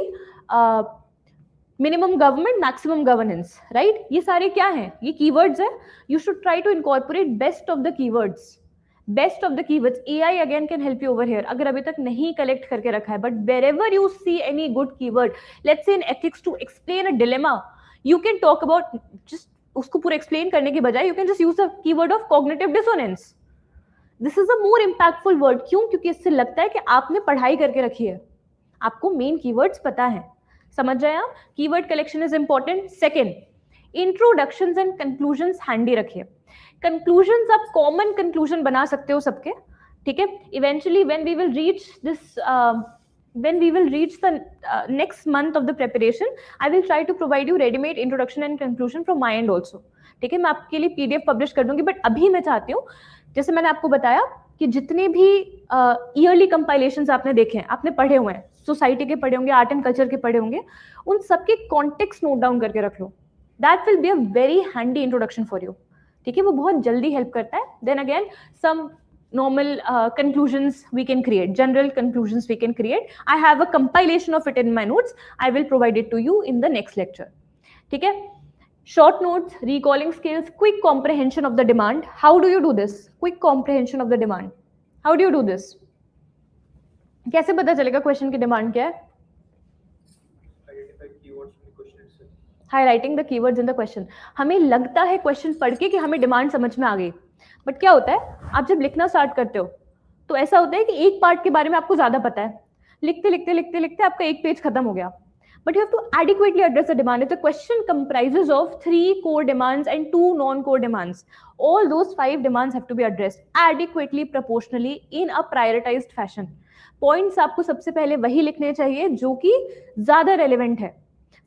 minimum government maximum governance, right? ये सारे क्या हैं? ये कीवर्ड्स है। You should try to incorporate best of the keywords, best of the keywords. AI again can help you over here अगर अभी तक नहीं कलेक्ट करके रखा है। But wherever you see any good keyword, let's say in ethics to explain a dilemma, you can talk about, just उसको पूरा explain करने के बजाय you can just use the keyword of cognitive dissonance. This is a more impactful word. क्यों? क्योंकि इससे लगता है कि आपने पढ़ाई करके रखी है, आपको मेन कीवर्ड्स पता है। समझ जाए आप? Keyword collection is important. Second, introductions and conclusions handy रखिए। कंक्लूजन्स आप कॉमन कंक्लूजन बना सकते हो सबके, ठीक है। Eventually when we will reach this, when we will reach the next month of the preparation, I will try to provide you ready-made introduction and conclusion from my end also. ठीक है, मैं आपके लिए PDF पब्लिश कर दूंगी। But अभी मैं चाहती हूँ, जैसे मैंने आपको बताया कि जितने भी ईयरली कंपाइलेशंस आपने देखे हैं, आपने पढ़े हुए हैं, सोसाइटी के पढ़े होंगे, आर्ट एंड कल्चर के पढ़े होंगे, उन सबके कॉन्टेक्स्ट नोट डाउन करके रख लो। That will be a very handy introduction for you, ठीक है, वो बहुत जल्दी हेल्प करता है। Then again some normal conclusions we can create, general conclusions we can create. I have a compilation of it in my notes. I will provide it to you in the next lecture. ठीक है? Short notes, recalling skills, quick comprehension of the demand. How do you do this? Quick comprehension of the demand. How do you do this? कैसे पता चलेगा question की demand क्या है? Identify keywords in the question itself. Highlighting the keywords in the question. हमें लगता है question पढ़ के कि हमें डिमांड समझ में आ गई, बट क्या होता है, आप जब लिखना स्टार्ट करते हो तो ऐसा होता है कि एक पार्ट के बारे में आपको ज्यादा पता है, लिखते लिखते लिखते लिखते आपका एक पेज खत्म हो गया। But you have to adequately address the demand. If the question comprises of 3 core demands and 2 non-core demands, all those 5 demands have to be addressed adequately, proportionally, in a prioritized fashion. Points आपको सबसे पहले वही लिखने चाहिए जो कि ज्यादा relevant है।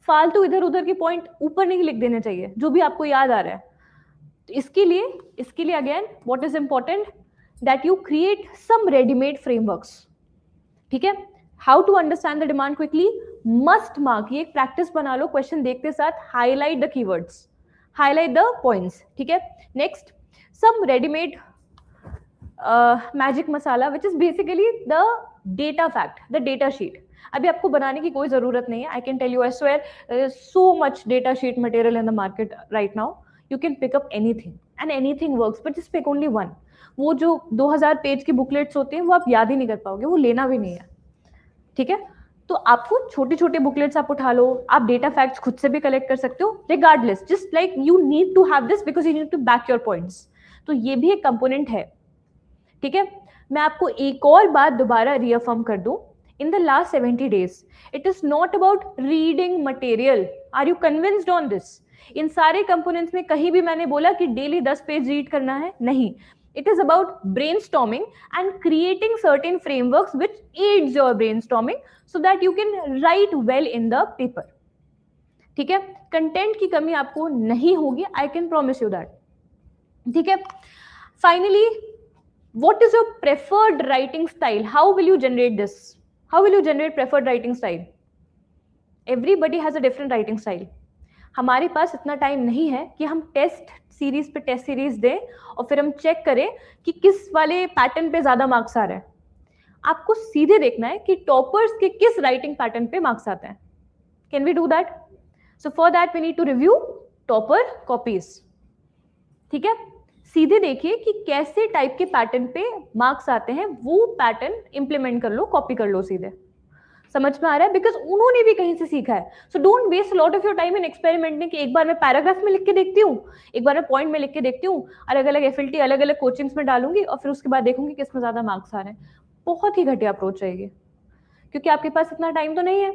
फालतू इधर उधर के पॉइंट ऊपर नहीं लिख देने चाहिए, जो भी आपको याद आ रहा है। तो इसके लिए again what is important, that you create some readymade frameworks, ठीक है। How to understand the demand quickly, must mark, ये एक प्रैक्टिस बना लो क्वेश्चन देखते साथ, highlight the keywords, highlight the points, ठीक है। Next, some readymade magic masala which is basically the data fact, the data sheet. अभी आपको बनाने की कोई जरूरत नहीं है। I can tell you, I swear, there is so much data sheet material in the market right now. You can pick up anything and anything works, but just pick only one. वो जो 2000 page की booklets होती हैं वो आप याद ही नहीं कर पाओगे, वो लेना भी नहीं है, ठीक है। तो आपको छोटे छोटे बुकलेट्स आप उठा लो, आप डेटा फैक्ट्स खुद से भी कलेक्ट कर सकते हो, regardless, just like you need to have this because you need to back your points. तो ये भी एक कंपोनेंट है, ठीक है। मैं आपको एक और बात दोबारा रीअफर्म कर दूं, in the last 70 days it is not about reading material. Are you convinced on this? इन सारे कंपोनेंट्स में कहीं भी मैंने बोला कि डेली 10 पेज रीड करना है? नहीं. It is about brainstorming and creating certain frameworks which aids your brainstorming so that you can write well in the paper. ठीक है, कंटेंट की कमी आपको नहीं होगी, I can promise you that. ठीक है. Finally, what is your preferred writing style? How will you generate this? How will you generate preferred writing style? Everybody has a different writing style. हमारे पास इतना time नहीं है कि हम test series पे test series दें और फिर हम चेक करें कि किस वाले पैटर्न पे ज्यादा मार्क्स आ रहे हैं. आपको सीधे देखना है कि टॉपर्स के किस राइटिंग पैटर्न पे मार्क्स आते हैं. Can we do that? So for that we need to review topper copies. ठीक है, सीधे देखिए कि कैसे टाइप के पैटर्न पे मार्क्स आते हैं, वो पैटर्न इंप्लीमेंट कर लो, कॉपी कर लो सीधे. समझ में आ रहा है? बिकॉज उन्होंने भी कहीं से सीखा है. So don't waste lot of your time in experimenting कि एक बार मैं पैराग्राफ में लिख के देखती हूँ, एक बार मैं पॉइंट में लिख के देखती हूँ, अलग अलग एफएलटी अलग अलग कोचिंग्स में डालूंगी और फिर उसके बाद देखूंगी किसमें ज्यादा मार्क्स आ रहे हैं. बहुत ही घटिया अप्रोच रहेगी, क्योंकि आपके पास इतना टाइम तो नहीं है.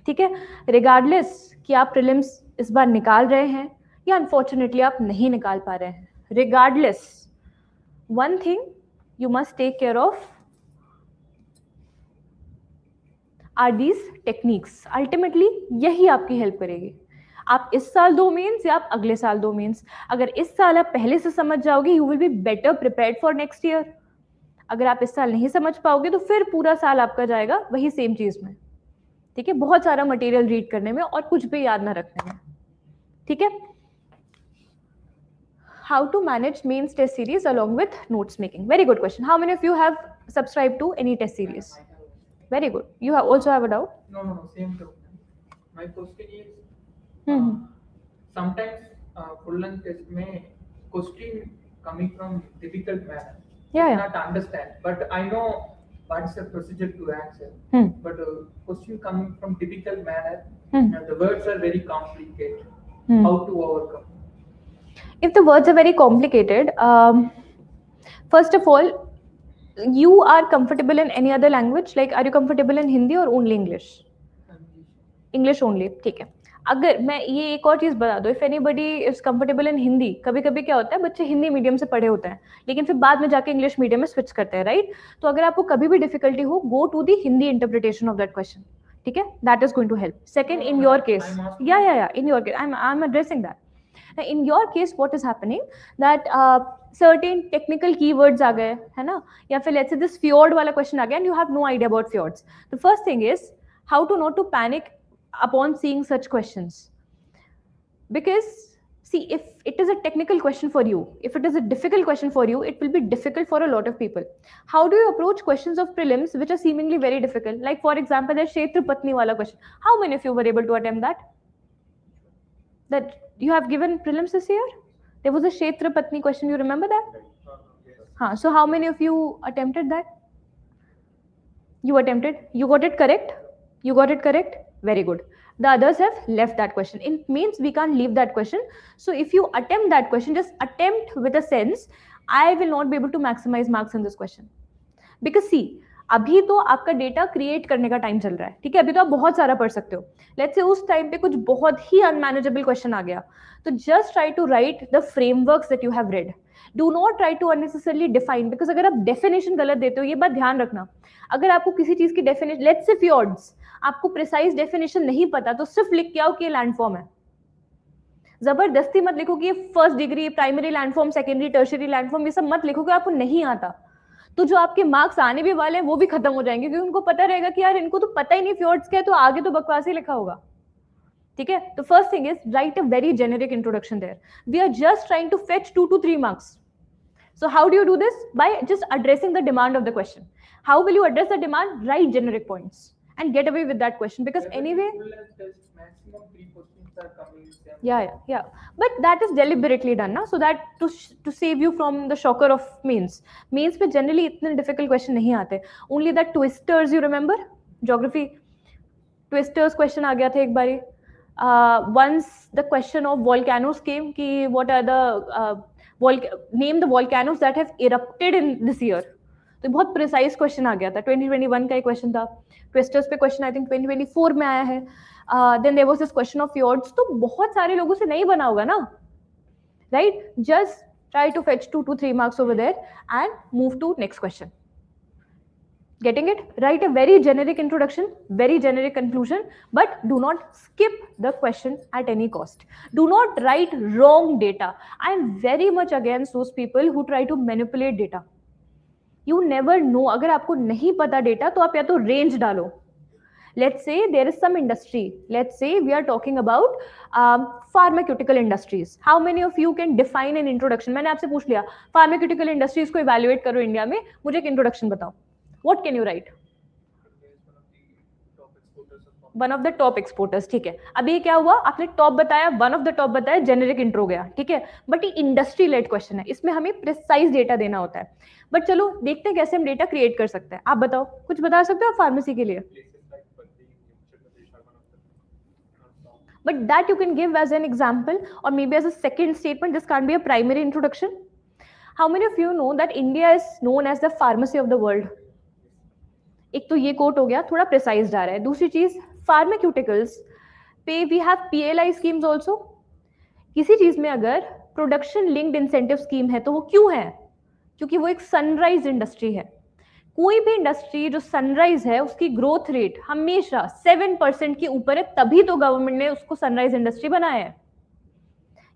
ठीक है, रिगार्डलेस कि आप प्रीलिम्स इस बार निकाल रहे हैं या अनफॉर्चुनेटली आप नहीं निकाल पा रहे हैं, regardless one thing you must take care of are these techniques. Ultimately यही आपकी हेल्प करेगी. आप इस साल 2 मेंस या आप अगले साल 2 मेंस, अगर इस साल आप पहले से समझ जाओगे, you will be better prepared for next year. अगर आप इस साल नहीं समझ पाओगे तो फिर पूरा साल आपका जाएगा वही सेम चीज में. ठीक है, बहुत सारा मटेरियल रीड करने में और कुछ भी याद ना रखने में. ठीक है, how to manage mains test series along with notes making. Very good question. How many of you have subscribed to any test series? Very good. You have also have a doubt? No, same question. My question is, Hmm. sometimes full length test में question coming from difficult manner. Yeah. Not understand, but I know what's the procedure to answer. But question coming from difficult manner, and the words are very complicated. How to overcome? If the words are very complicated, first of all, you are comfortable in any other language? Like, are you comfortable in Hindi or only English? English only. ठीक है. अगर मैं ये एक और चीज बता दो, if anybody is comfortable in Hindi, कभी कभी क्या होता है, बच्चे हिंदी मीडियम से पढ़े होते हैं लेकिन फिर बाद में जाके इंग्लिश मीडियम में स्विच करते हैं, राइट? तो अगर आपको कभी भी डिफिकल्टी हो, go to the Hindi interpretation of that question. ठीक है, that is going to help. Second, in your case, या in your case I am addressing that. In your case, what is happening that certain technical keywords आ गए, है ना, या फिर let's say this fjord वाला question आ गया and you have no idea about fjords. The first thing is how to not to panic upon seeing such questions, because see, if it is a technical question for you, if it is a difficult question for you, it will be difficult for a lot of people. How do you approach questions of prelims which are seemingly very difficult? Like for example, the Kshetra Patni wala question. How many of you were able to attempt that? That you have given prelims this year? There was a Kshetra Patni question, you remember that? Yes. So how many of you attempted that? You attempted, you got it correct? You got it correct? Very good. The others have left that question. It means we can't leave that question. So if you attempt that question, just attempt with a sense, I will not be able to maximize marks in this question. Because see, अभी तो आपका data create करने का time चल रहा है. ठीक है, अभी तो आप बहुत सारा पढ़ सकते हो. लेट्स से उस टाइम पे कुछ बहुत ही अनमैनेजेबल क्वेश्चन आ गया, तो just try to write the frameworks that you have read. Do not try to unnecessarily define, because अगर आप डेफिनेशन गलत देते हो, ये बात ध्यान रखना, अगर आपको किसी चीज की डेफिनेशन, लेट्स से fjords, आपको प्रिसाइज डेफिनेशन नहीं पता तो सिर्फ लिख के आओ कि ये लैंडफॉर्म है. जबरदस्ती मत लिखो कि ये first degree, primary landform, secondary, tertiary landform, ये सब मत लिखो कि आपको नहीं आता. तो जो आपके मार्क्स आने भी वाले हैं वो भी खत्म हो जाएंगे, क्योंकि उनको पता रहेगा कि यार इनको तो पता ही नहीं fjords क्या है, तो आगे तो बकवास ही लिखा होगा. ठीक है, तो first thing is write a very generic introduction there. We are just trying to fetch 2 to 3 marks. So how do you do this? By just addressing the demand of the question. How will you address the demand? Write generic points and get away with that question, because anyway maximum 3 questions are coming. Yeah, but that is deliberately done ना, so that to save you from the shocker of means पे generally इतने difficult question नहीं आते. Only that twisters, you remember geography twisters question आ गया था एक बारी. Once the question of volcanoes came कि what are the name the volcanoes that have erupted in this year. तो बहुत प्रिसाइज क्वेश्चन आ गया था. 2021 का एक क्वेश्चन था. ट्विस्टर्स पे क्वेश्चन आई थिंक 2024 में आया है. Then there was this question of fjords. तो बहुत सारे लोगों से नहीं बना होगा ना, right? Just try to fetch 2 to 3 marks over there and move to next question. Getting it? Write a very generic introduction, very generic conclusion, but do not skip the question at any cost. Do not write wrong data. I am very much against those people who try to manipulate data. You never know. अगर आपको नहीं पता data तो आप या तो range डालो, Let's say there is some industry. Let's say we are talking about pharmaceutical industries. How many of you can define an introduction? मैंने आपसे पूछ लिया pharmaceutical industries को evaluate करो इंडिया में, मुझे एक introduction बताओ. What can you write? One of the top exporters. ठीक है, अभी ये क्या हुआ, आपने टॉप बताया, वन ऑफ द टॉप बताया, जेनेरिक इंट्रो गया. ठीक है, बट ये इंडस्ट्री लेड क्वेश्चन है, इसमें हमें प्रिसाइज डेटा देना होता है. बट चलो देखते हैं कैसे हम डेटा क्रिएट कर सकते हैं. आप बताओ, कुछ बता सकते हो फार्मेसी के लिए? But that you can give as an example और may be as a second statement. This can be a primary introduction. How many of you know that India is known as the pharmacy of the world? एक तो ये coat हो गया, थोड़ा precise जा रहा है. दूसरी चीज, फार्माक्यूटिकल्स पे we have PLI schemes also. किसी चीज में अगर प्रोडक्शन लिंक्ड इंसेंटिव स्कीम है तो वो क्यों है? क्योंकि वो एक सनराइज इंडस्ट्री है. कोई भी इंडस्ट्री जो सनराइज है उसकी ग्रोथ रेट हमेशा 7% के ऊपर है, तभी तो गवर्नमेंट ने उसको सनराइज इंडस्ट्री बनाया है.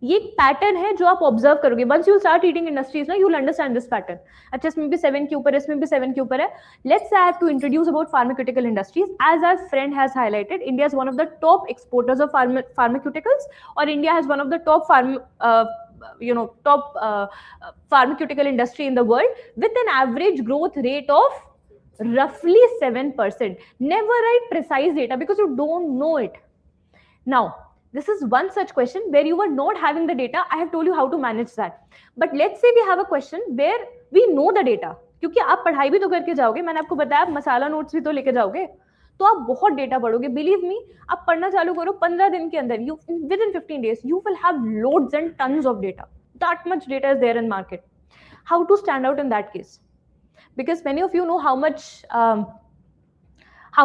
ये एक पैटर्न है जो आप ऑब्जर्व करोगे. Once you start reading industries ना, you will understand this pattern. अच्छा, इसमें भी 7 के ऊपर है, इसमें भी 7 के ऊपर है. Let's I have to introduce about pharmaceutical industries. As our friend has highlighted, India is one of the top exporters of pharmaceuticals और India has one of the top pharmaceutical industry in the world with an average growth rate of roughly 7%. Never write precise data because you don't know it. Now, this is one such question where you were not having the data. I have told you how to manage that. But let's say we have a question where we know the data. क्योंकि आप पढ़ाई भी तो करके जाओगे, मैंने आपको बताया, आप मसाला नोट्स भी तो लेके जाओगे, तो आप बहुत डेटा पढ़ोगे. बिलीव मी, आप पढ़ना चालू करो, 15 दिन के अंदर, you within 15 days you will have loads and tons of data. That much data is there in market. How to stand out in that case? Because many of you know how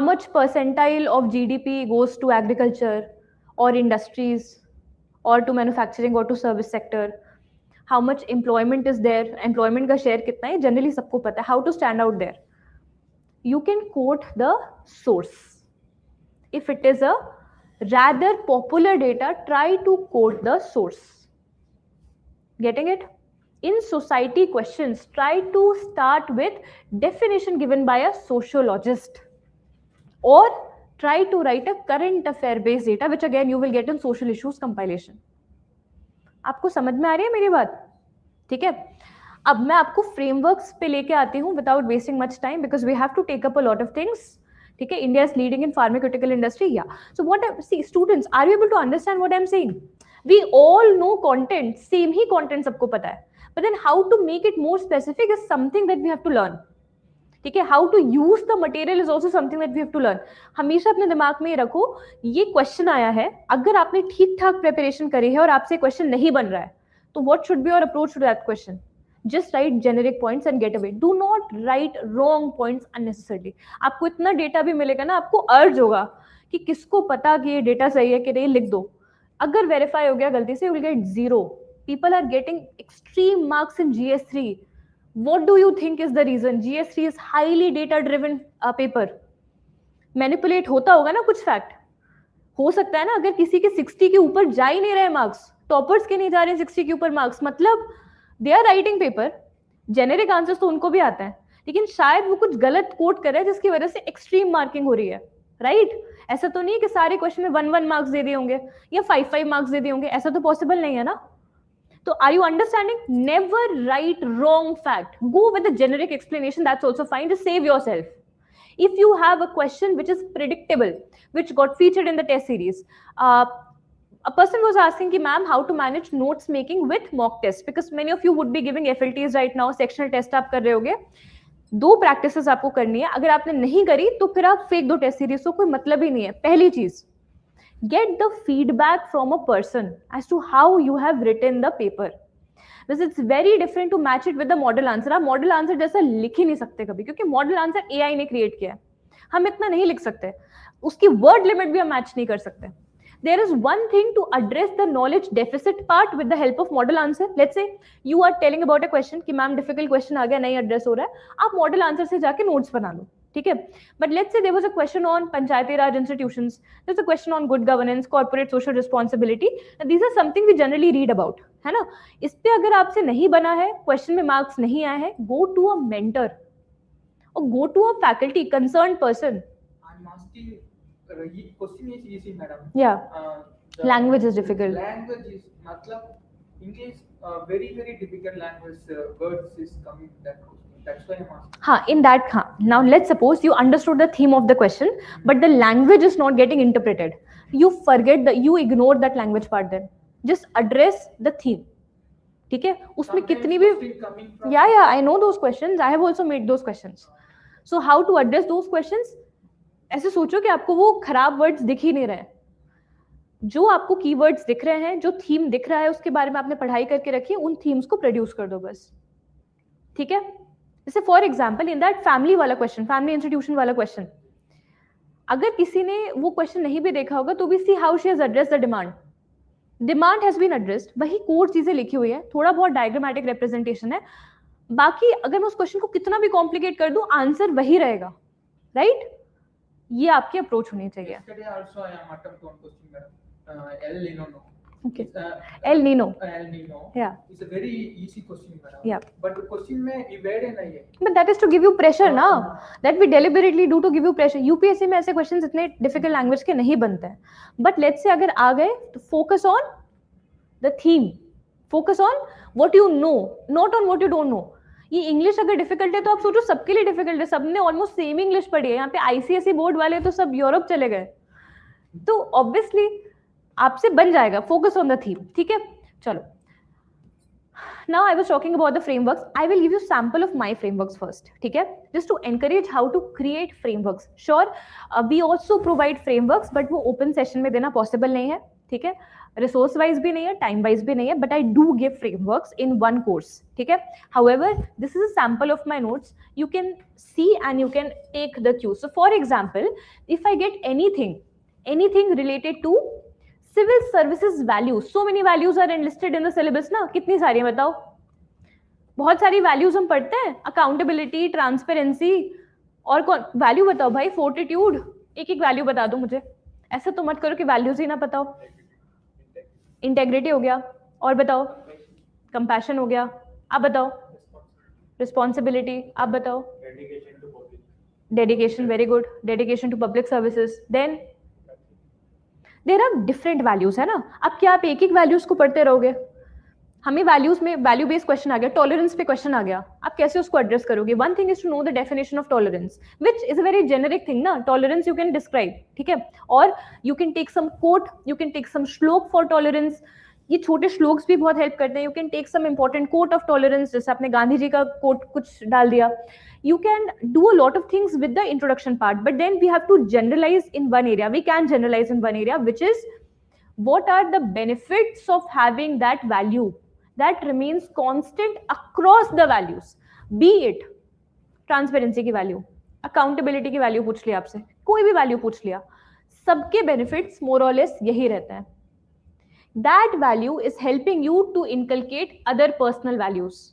much percentile of GDP goes to agriculture or industries or to manufacturing or to service sector. How much employment is there? Employment का share कितना है? Generally सबको पता है. How to stand out there? You can quote the source. If it is a rather popular data, try to quote the source. Getting it? In society questions, try to start with definition given by a sociologist or try to write a current affair based data, which again you will get in social issues compilation. आपको समझ में आ रही है मेरी बात? ठीक है, अब मैं आपको फ्रेमवर्क्स पे लेके आती हूँ without wasting much time because we have to take up a lot of things. ठीक है, India is leading in pharmaceutical industry. या so what see students, are you able to understand what I am saying? We all know content, same ही content सबको पता है, but then how to make it more specific is something that we have to learn. ठीक है, how to use the material is also something that we have to learn. हमेशा अपने दिमाग में रखो, ये क्वेश्चन आया है, अगर आपने ठीक ठाक प्रिपरेशन करी है और आपसे क्वेश्चन नहीं बन रहा है, तो what should be your approach to that question? Just write generic points and get away. Do not write wrong points unnecessarily. आपको इतना डेटा भी मिलेगा ना, आपको अर्ज होगा कि किसको पता कि ये डेटा सही है कि नहीं, लिख दो. अगर वेरीफाई हो गया गलती से, you will get 0. People are getting extreme marks in GS3. What do you think is the reason? GS3 is highly data driven paper. Manipulate होता होगा ना कुछ फैक्ट. हो सकता है ना, अगर किसी के 60 के ऊपर जा ही नहीं रहे मार्क्स, टॉपर्स के नहीं जा रहे 60 के ऊपर मार्क्स, मतलब they are writing paper, generic answers तो उनको भी आता है, लेकिन शायद वो कुछ गलत कोट कर रहे हैं जिसकी वजह से एक्सट्रीम मार्किंग हो रही है. राइट? ऐसा तो नहीं है कि सारे क्वेश्चन में 1-1 मार्क्स दे दिए होंगे या 5-5 मार्क्स दे दिए होंगे, ऐसा तो पॉसिबल नहीं है ना. तो are you understanding? Never write wrong fact, go with the generic explanation, that's also fine, just save yourself. If you have a question which is predictable, which got featured in the test series, a person was asking कि ma'am how to manage notes making with mock test, because many of you would be giving FLTs right now, sectional test आप कर रहे होगे. 2 practices आपको करनी है, अगर आपने नहीं करी तो फिर आप फेंक दो टेस्ट सीरीज, तो कोई मतलब ही नहीं है. पहली चीज, get the feedback from a person as to how you have written the paper. This it's very different to match it with the model answer. आप मॉडल आंसर जैसा लिख ही नहीं सकते कभी, क्योंकि मॉडल आंसर AI ने क्रिएट किया है, हम इतना नहीं लिख सकते, उसकी वर्ड लिमिट भी हम मैच नहीं कर सकते. There is one thing to address the knowledge deficit part with the help of model answer. Let's say you are telling about a question कि मैम डिफिकल्ट क्वेश्चन आ गया, नहीं एड्रेस हो रहा है, आप मॉडल आंसर से जाके नोट्स बना लो. ठीक है, but let's say there was a question on Panchayati Raj institutions, there is a question on good governance, corporate social responsibility, these are something we generally read about, है ना. इस पे अगर आपसे नहीं बना है, क्वेश्चन में मार्क्स नहीं आए हैं, गो टू अ मेंटर और go to a faculty concerned person. I'm asking Question is easy, madam. Yeah. The Language is difficult. Language is, matlab, English, very very difficult language. Words is coming in that question. That's why I'm asking. Now let's suppose you understood the theme of the question, but the language is not getting interpreted. You ignore that language part then. Just address the theme. ठीक है? उसमें कितनी भी yeah, I know those questions. I have also made those questions. So how to address those questions? ऐसे सोचो कि आपको वो खराब वर्ड्स दिख ही नहीं रहे हैं. जो आपको कीवर्ड्स दिख रहे हैं, जो थीम दिख रहा है, उसके बारे में आपने पढ़ाई करके रखी है, उन थीम्स को प्रोड्यूस कर दो बस. ठीक है? जैसे for example in that family वाला क्वेश्चन, फैमिली इंस्टीट्यूशन वाला क्वेश्चन, अगर किसी ने वो क्वेश्चन नहीं भी देखा होगा तो भी see how she has addressed the demand. Demand has been addressed, वही कोर चीजें लिखी हुई है, थोड़ा बहुत डायग्रामेटिक रिप्रेजेंटेशन है, बाकी अगर मैं उस क्वेश्चन को कितना भी कॉम्प्लिकेट कर दूं आंसर वही रहेगा. राइट? ये आपकी अप्रोच होनी चाहिए. Okay. El Nino. Yeah. It's a very easy question, madam. Yeah. But the question में evade नहीं है. But that is to give you pressure, ना? That we deliberately do to give you pressure. UPSC में ऐसे questions इतने difficult language के नहीं बनते हैं. But let's say अगर आ गए तो focus on the theme. Focus on what you know, not on what you don't know. ये इंग्लिश अगर डिफिकल्ट है तो आप सोचो सबके लिए डिफिकल्ट है. सबने ऑलमोस्ट सेम इंग्लिश पढ़ी है. यहाँ पे ICSE बोर्ड वाले तो सब यूरोप चले गए. तो ऑब्वियसली आपसे बन जाएगा. Focus on the theme. ठीक है? चलो. Now I was talking about the frameworks. I will give you sample of my frameworks first. ठीक है? Just to encourage how to create frameworks. Sure, we also provide frameworks, but वो open session में देना possible नहीं है. ठीक है? Resource wise भी नहीं है, time wise भी नहीं है, but I do give frameworks in one course. ठीक है? However, this is a sample of my notes. You can see and you can take the cues. So for example, if I get anything related to civil services values, so many values are enlisted in the syllabus ना. कितनी सारी है बताओ? बहुत सारी values हम पढ़ते हैं. अकाउंटेबिलिटी, ट्रांसपेरेंसी, और कौन वैल्यू बताओ भाई? फोर्टिट्यूड. एक एक वैल्यू बता दो मुझे. ऐसा तो मत करो कि वैल्यूज ही ना बताओ. इंटेग्रिटी हो गया, और बताओ? कंपैशन हो गया, आप बताओ? रिस्पॉन्सिबिलिटी, आप बताओ? Dedication, very good. Dedication to public services. Then there are different values, है ना. अब क्या आप एक एक वैल्यूज को पढ़ते रहोगे? हमें वैल्यूज में वैल्यू बेस्ड क्वेश्चन आ गया, टॉलरेंस पे क्वेश्चन आ गया, आप कैसे उसको एड्रेस करोगे? One thing is to know the definition of tolerance, which is a very generic thing ना. टॉलरेंस यू कैन डिस्क्राइब, ठीक है, और you can take some quote, you can take some shlok for tolerance. ये छोटे श्लोक्स भी बहुत help करते हैं. You can take some important quote of tolerance, जैसे आपने गांधी जी का कोट कुछ डाल दिया. You can do a lot of things with the introduction part, but then we have to generalize in one area. We can generalize in one area, which is what are the benefits of having that value that remains constant across the values. Be it transparency की value, accountability की value पूछ लिया आपसे, कोई भी value पूछ लिया, सबके benefits more or less यही रहते हैं. That value is helping you to inculcate other personal values.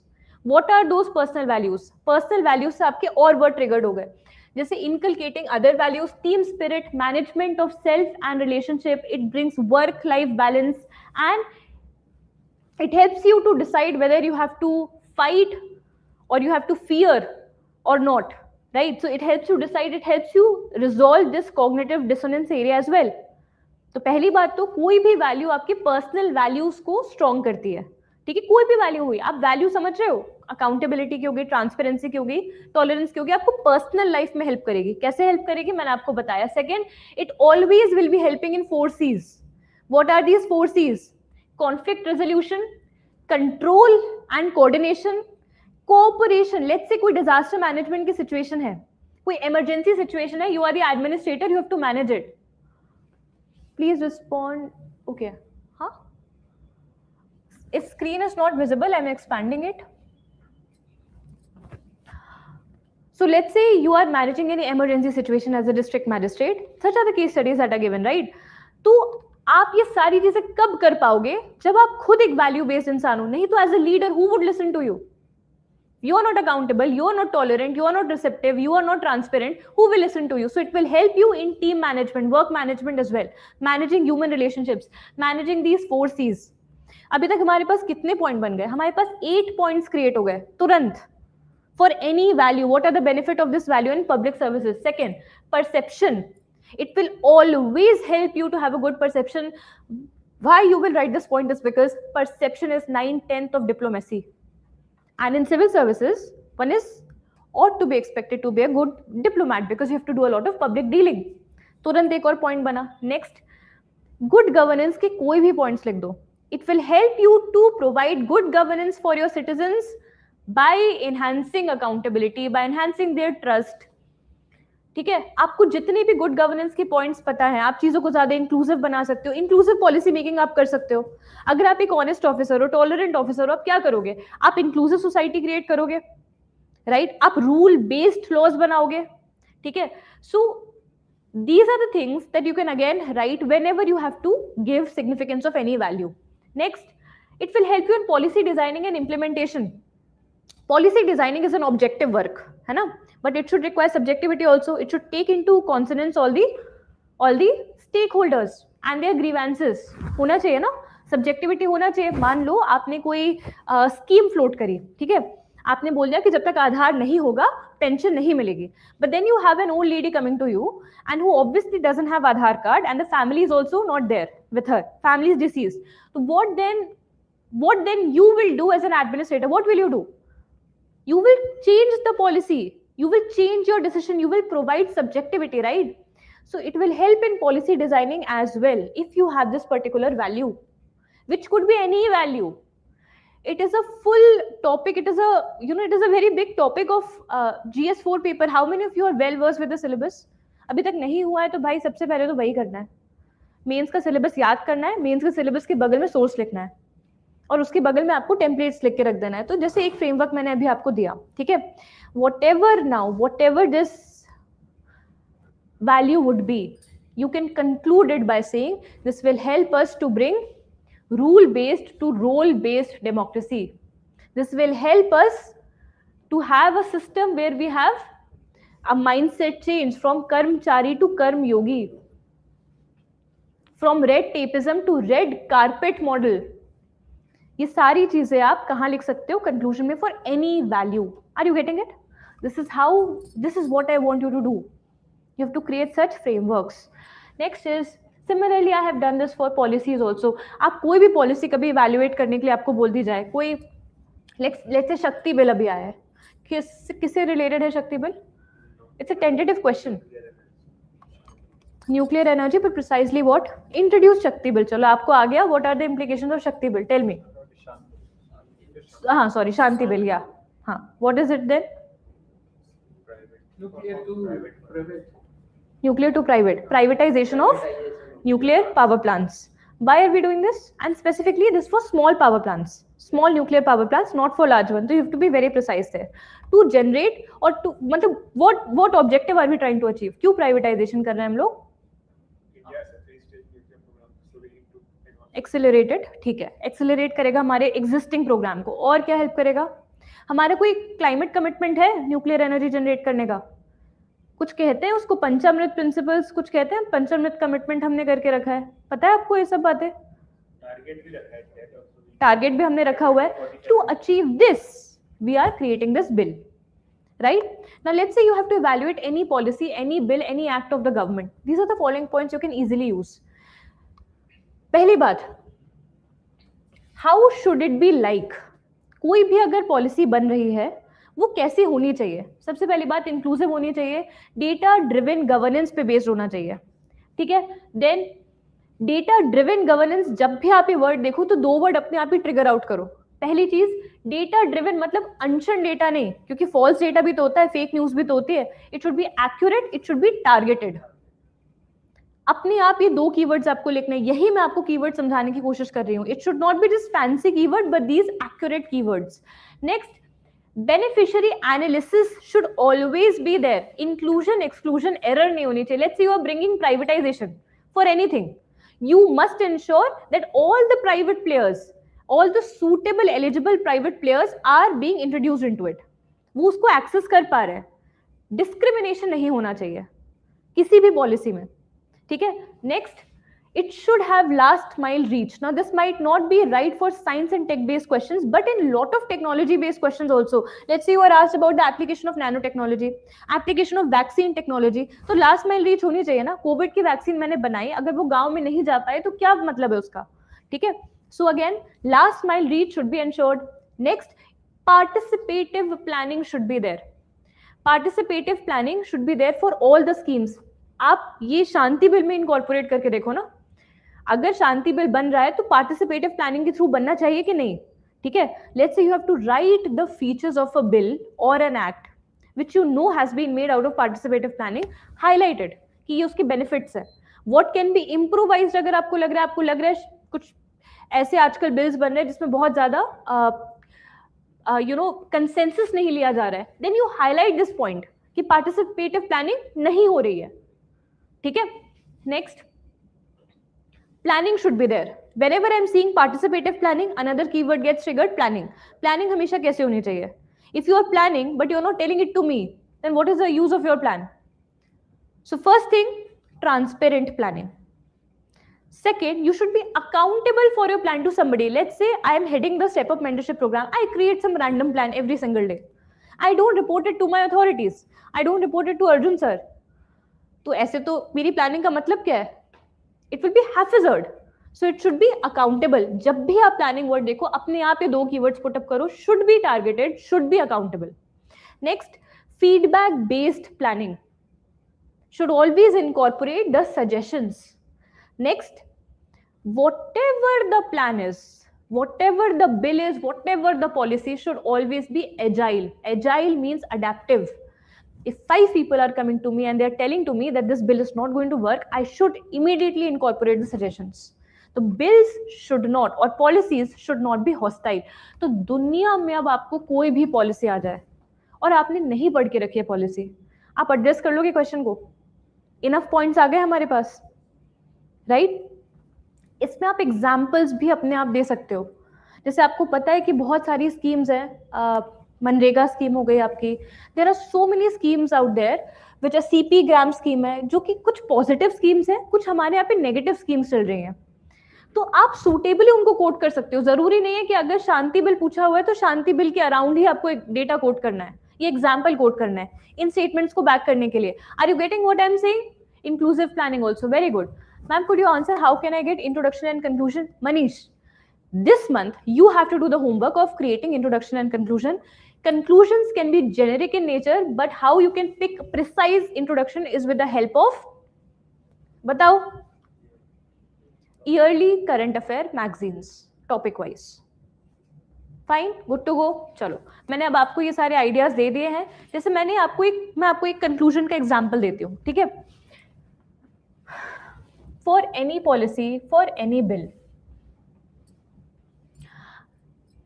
What are those personal values? Personal values से आपके और वर्ड ट्रिगर्ड हो गए, जैसे inculcating other values, team spirit, management of self and relationship. It brings work-life balance and it helps you to decide whether you have to fight or you have to fear or not. Right? So it helps you decide. It helps you resolve this cognitive dissonance area as well. तो पहली बात तो कोई भी value आपकी personal values को strong करती है. ठीक है? कोई भी वैल्यू हुई, आप वैल्यू समझ रहे हो, अकाउंटेबिलिटी की होगी, ट्रांसपेरेंसी की होगी, टॉलरेंस की होगी, आपको पर्सनल लाइफ में हेल्प करेगी. कैसे हेल्प करेगी मैंने आपको बताया. Second, it always will be helping in 4 C's. What are these 4 C's? Conflict resolution, control and coordination, cooperation. Let's say कोई डिजास्टर मैनेजमेंट की सिचुएशन है, कोई इमरजेंसी सिचुएशन है, you are the administrator, you have to manage it. Please respond. Okay, हाँ, if screen is not visible, I'm expanding it. So let's say you are managing any emergency situation as a district magistrate. Such are the case studies that are given, right? तो आप ये सारी चीजें कब कर पाओगे? जब आप खुद एक वैल्यू बेस्ड इंसान हो. नहीं तो as a leader who would listen to you? You are not accountable, you are not tolerant, you are not receptive, you are not transparent. Who will listen to you? So it will help you in team management, work management as well, managing human relationships, managing these 4 C's. अभी तक हमारे पास कितने point बन गए? हमारे पास 8 points create हो गए तुरंत. For any value, what are the benefit of this value in public services? Second, perception. It will always help you to have a good perception. Why you will write this point is because perception is 9/10 of diplomacy. And in civil services, one is ought to be expected to be a good diplomat because you have to do a lot of public dealing. तुरंत एक और point बना. Next, good governance के कोई भी points लिख दो. It will help you to provide good governance for your citizens by enhancing accountability, by enhancing their trust. ठीक है, आपको जितने भी गुड गवर्नेंस के पॉइंट्स पता है, आप चीजों को ज्यादा इंक्लूसिव बना सकते हो. इंक्लूसिव पॉलिसी मेकिंग आप कर सकते हो. अगर आप एक ऑनेस्ट ऑफिसर हो, टॉलरेंट ऑफिसर हो, आप क्या करोगे? आप इंक्लूसिव सोसाइटी क्रिएट करोगे, राइट? आप रूल बेस्ड लॉज बनाओगे. ठीक है, सो these are the things that you can again write whenever you have to give significance of any value. Next, it will help you in policy designing and implementation. Policy designing is an objective work, है ना? But it should require subjectivity also. It should take into consonance all the stakeholders and their grievances. होना चाहिए ना? Subjectivity होना चाहिए. मान लो आपने कोई स्कीम फ्लोट करी, ठीक है? आपने बोल दिया कि जब तक आधार नहीं होगा पेंशन नहीं मिलेगी. But then you have an old lady coming to you and who obviously doesn't have Aadhaar card and the family is also not there with her. Family is deceased. So what then you will do as an administrator? What will you do? You will change the policy. You will change your decision. You will provide subjectivity, right? So it will help in policy designing as well if you have this particular value, which could be any value. It is a full topic. It is a very big topic of GS4 paper. How many of you are well versed with the syllabus? अभी तक नहीं हुआ है तो भाई सबसे पहले तो वही करना है. मेंस का सिलेबस याद करना है. मेंस के सिलेबस के बगल में सोर्स लिखना है और उसके बगल में आपको टेम्पलेट्स लिख के रख देना है. तो जैसे एक फ्रेमवर्क मैंने अभी आपको दिया, ठीक है? Whatever this value would be, you can conclude it by saying this will help us to bring rule-based to role-based democracy. This will help us to have a system where we have a mindset change from karmchari to karm yogi, from red tapeism to red carpet model. ये सारी चीजें आप कहाँ लिख सकते हो? Conclusion में, for any value. Are you getting it? This is what I want you to do. You have to create such frameworks. Next is similarly I have done this for policies also. आप कोई भी policy कभी evaluate करने के लिए आपको बोल दी जाए, कोई लेट्स से शक्ति बिल अभी आया है, किससे रिलेटेड है Shakti bill? It's a tentative question. Nuclear energy, पर precisely what? Introduce Shakti bill. चलो आपको आ गया. What are the implications of Shakti bill? Tell me. हाँ सॉरी, शांति बिल. या हाँ, what is it then? Nuclear to private, privatization of nuclear power plants. Why are we doing this? And specifically this for small power plants, small nuclear power plants, not for large ones. So you have to be very precise there. To generate or to मतलब what objective are we trying to achieve? क्यों privatization कर रहे हैं हम लोग? Accelerated, ठीक है. Accelerate करेगा हमारे existing program को. और क्या help करेगा? हमारा कोई climate commitment है न्यूक्लियर एनर्जी जनरेट करने का? कुछ कहते हैं उसको पंचामृत प्रिंसिपल्स, कुछ कहते हैं पंचामृत कमिटमेंट हमने करके रखा है. पता है आपको ये सब बातें? टारगेट भी हमने रखा हुआ है. To achieve this we are creating this bill, right? Now let's say you have to evaluate any policy, any bill, any act of the government. These are the following points you can easily use. पहली बात, how should it be like? कोई भी अगर policy बन रही है वो कैसी होनी चाहिए? सबसे पहली बात, इंक्लूसिव होनी चाहिए, डेटा ड्रिवन गवर्नेंस पे बेस्ड होना चाहिए, ठीक है? देन डेटा ड्रिवन गवर्नेंस, जब भी आप ये वर्ड देखो तो दो वर्ड अपने आप ही ट्रिगर आउट करो. पहली चीज, डेटा ड्रिवन मतलब अनशन डेटा नहीं, क्योंकि फॉल्स डेटा भी तो होता है, फेक न्यूज भी तो होती है. It should be accurate, it should be targeted. अपने आप ये दो कीवर्ड्स आपको लिखने, यही मैं आपको कीवर्ड समझाने की कोशिश कर रही हूँ. It should not be this fancy keyword but these accurate keywords. Next, beneficiary analysis should always be there. Inclusion, exclusion, error नहीं होनी चाहिए. Let's say you are bringing privatization for anything. You must ensure that all the private players, all the suitable eligible private players are being introduced into it. वो उसको access कर पा रहे हैं. Discrimination नहीं होना चाहिए किसी भी पॉलिसी में, ठीक है? Next, it should have last mile reach. Now this might not be right for science and tech based questions, but in lot of technology based questions also. Let's say you are asked about the application of nanotechnology, application of vaccine technology, तो last mile reach होनी चाहिए ना. Covid की vaccine मैंने बनाई, अगर वो गांव में नहीं जा पाए तो क्या मतलब है उसका. ठीक है. So again, last mile reach should be ensured. Next, participative planning should be there. Participative planning should be there for all the schemes. आप ये शांति बिल में इनकॉर्पोरेट करके देखो ना, अगर शांति बिल बन रहा है तो पार्टिसिपेटिव प्लानिंग के थ्रू बनना चाहिए कि नहीं. ठीक है. Let's say you have to write the features of a bill और an act which you know has been made out of participative planning, highlighted कि ये उसके बेनिफिट्स है. व्हाट कैन बी इम्प्रोवाइज्ड, अगर आपको लग रहा है कुछ ऐसे आजकल बिल्स बन रहे हैं जिसमें बहुत ज्यादा कंसेंसस नहीं लिया जा रहा है, then you highlight this point कि पार्टिसिपेटिव प्लानिंग नहीं हो रही है. ठीक है. Next, planning should be there. Whenever I'm seeing participative planning, another keyword gets triggered, planning. Planning हमेशा कैसे होनी चाहिए? If you are planning but you're not telling it to me, then what is the use of your plan? So first thing, transparent planning. Second, you should be accountable for your plan to somebody. Let's say I am heading the step up mentorship program. I create some random plan every single day. I don't report it to my authorities. I don't report it to Arjun sir. तो ऐसे तो मेरी planning का मतलब क्या है? It will be haphazard. So it should be accountable. जब भी आप planning word देखो, अपने आप ये 2 keywords put up करो. Should be targeted, should be accountable. Next, feedback based planning should always incorporate the suggestions. Next, whatever the plan is, whatever the bill is, whatever the policy, should always be agile. Agile means adaptive. If 5 people are coming to me and they are telling to me that this bill is not going to work, I should immediately incorporate the suggestions. The bills should not, or policies should not be hostile. तो दुनिया में अब आपको कोई भी policy आ जाए और आपने नहीं पढ़ के रखी है पॉलिसी, आप एड्रेस कर लोगे क्वेश्चन को. इनफ पॉइंट्स आ गए हमारे पास, राइट? इसमें आप एग्जाम्पल्स भी अपने आप दे सकते हो. जैसे आपको पता है कि बहुत सारी स्कीम्स हैं, मनरेगा स्कीम हो गई आपकी. There are so many schemes out there which CP Gram scheme है, जो कि कुछ पॉजिटिव स्कीम्स हैं, कुछ हमारे यहाँ पे नेगेटिव स्कीम्स चल रही हैं. तो आप सूटेबली उनको कोट कर सकते हो. जरूरी नहीं है कि अगर शांति बिल पूछा हुआ है तो शांति बिल के अराउंड ही आपको एक डेटा कोट करना है, ये एग्जाम्पल कोट करना है इन स्टेटमेंट्स को बैक करने के लिए. Are you getting what I am saying? Inclusive planning also, very good. Ma'am, could you answer how can I get introduction and conclusion? Manish, this month you have to do the homework of creating introduction and conclusion. Conclusions can be generic in nature, but how you can pick precise introduction is with the help of, batao, yearly current affair magazines, topic wise. Fine, good to go. चलो, मैंने अब आपको ये सारे ideas दे दिए हैं. जैसे मैं आपको एक कंक्लूजन का एग्जांपल देती हूँ. ठीक है. For any policy, for any bill,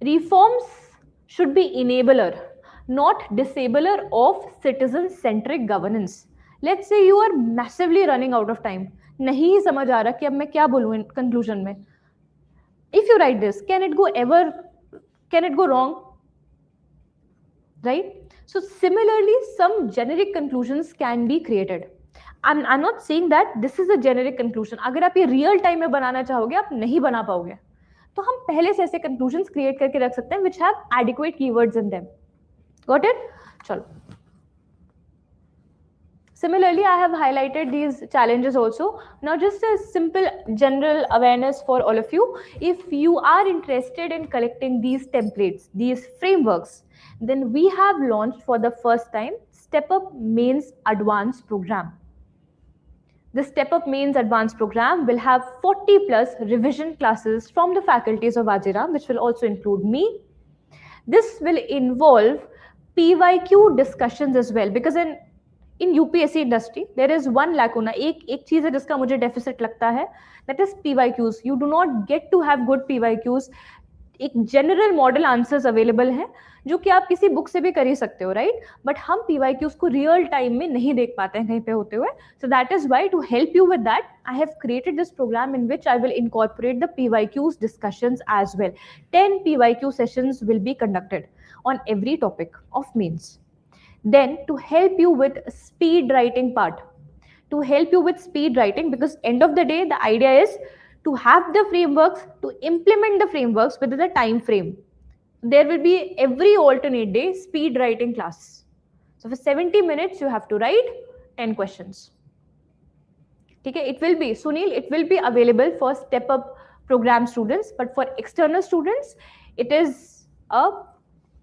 reforms should be enabler, not disabler of citizen-centric governance. Let's say you are massively running out of time. नहीं समझ आ रहा कि अब मैं क्या बोलूँ conclusion में. If you write this, can it go wrong? Right? So similarly, some generic conclusions can be created. I'm not saying that this is a generic conclusion. अगर आप ये रियल टाइम में बनाना चाहोगे, आप नहीं बना पाओगे. तो हम पहले से ऐसे conclusions create करके रख सकते हैं which have adequate keywords in them. Got it? चलो. Similarly, I have highlighted these challenges also. Now, just a simple general awareness for all of you. If you are interested in collecting these templates, these frameworks, then we have launched for the first time Step Up Mains Advanced Program. The Step Up Mains Advanced Program will have 40 plus revision classes from the faculties of Vajiram, which will also include me. This will involve PYQ discussions as well, because in UPSC industry there is one lacuna. एक चीज है जिसका मुझे deficit लगता है, that is PYQs. You do not get to have good PYQs. एक general model answers available हैं जो कि आप किसी बुक से भी कर ही सकते हो, राइट? बट हम PYQs को रियल टाइम में नहीं देख पाते हैं कहीं पे होते हुए. So that is why, to help you with that, I have created this program in which I will incorporate the PYQs discussions as well. 10 PYQ sessions will be conducted on every topic of mains. Then to help you with speed writing part, to help you with speed writing, because end of the day the idea is to have the frameworks, to implement the frameworks within the time frame. There will be every alternate day speed writing class. So for 70 minutes you have to write 10 questions. Okay, it will be, Sunil, it will be available for step up program students, but for external students it is a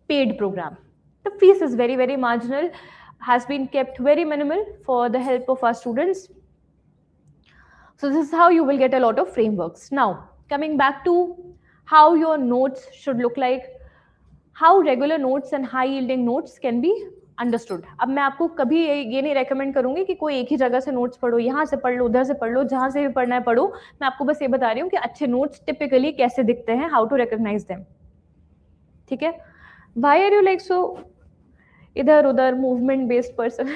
paid program. The fees is very, very marginal, has been kept very minimal for the help of our students. So this is how you will get a lot of frameworks. Now coming back to how your notes should look like, how regular notes and high yielding notes can be understood. अब मैं आपको कभी ये नहीं recommend करूंगी कि कोई एक ही जगह से नोट्स पढ़ो, यहाँ से पढ़ लो, उधर से पढ़ लो, जहां से भी पढ़ना है पढ़ो. मैं आपको बस ये बता रही हूँ कि अच्छे नोट्स टिपिकली कैसे दिखते हैं, हाउ टू रिकॉग्नाइज देम. ठीक है. Why are you like so इधर उधर movement based person?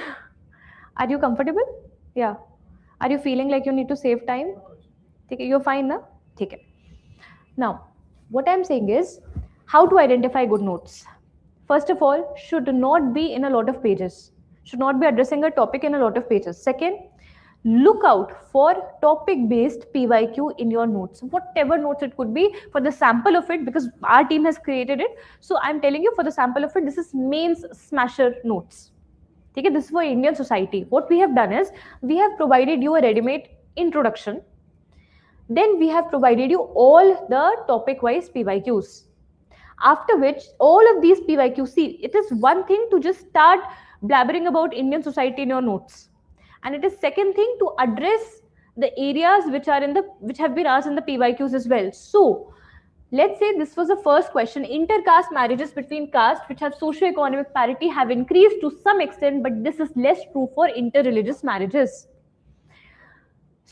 Are you comfortable? या are you feeling like you need to save time? ठीक है, यू आर फाइन ना? ठीक है. Now what I am saying is how to identify good notes. First of all, should not be in a lot of pages, should not be addressing a topic in a lot of pages. Second, look out for topic based PYQ in your notes, whatever notes it could be, for the sample of it, because our team has created it. So I'm telling you, for the sample of it, this is mains smasher notes. Okay, this is for Indian society. What we have done is we have provided you a ready-made introduction, then we have provided you all the topic wise PYQs. After which all of these PYQ, see, it is one thing to just start blabbering about Indian society in your notes, and it is second thing to address the areas which have been asked in the PYQs as well. So let's say this was the first question: intercaste marriages between castes which have socio-economic parity have increased to some extent, but this is less true for interreligious marriages.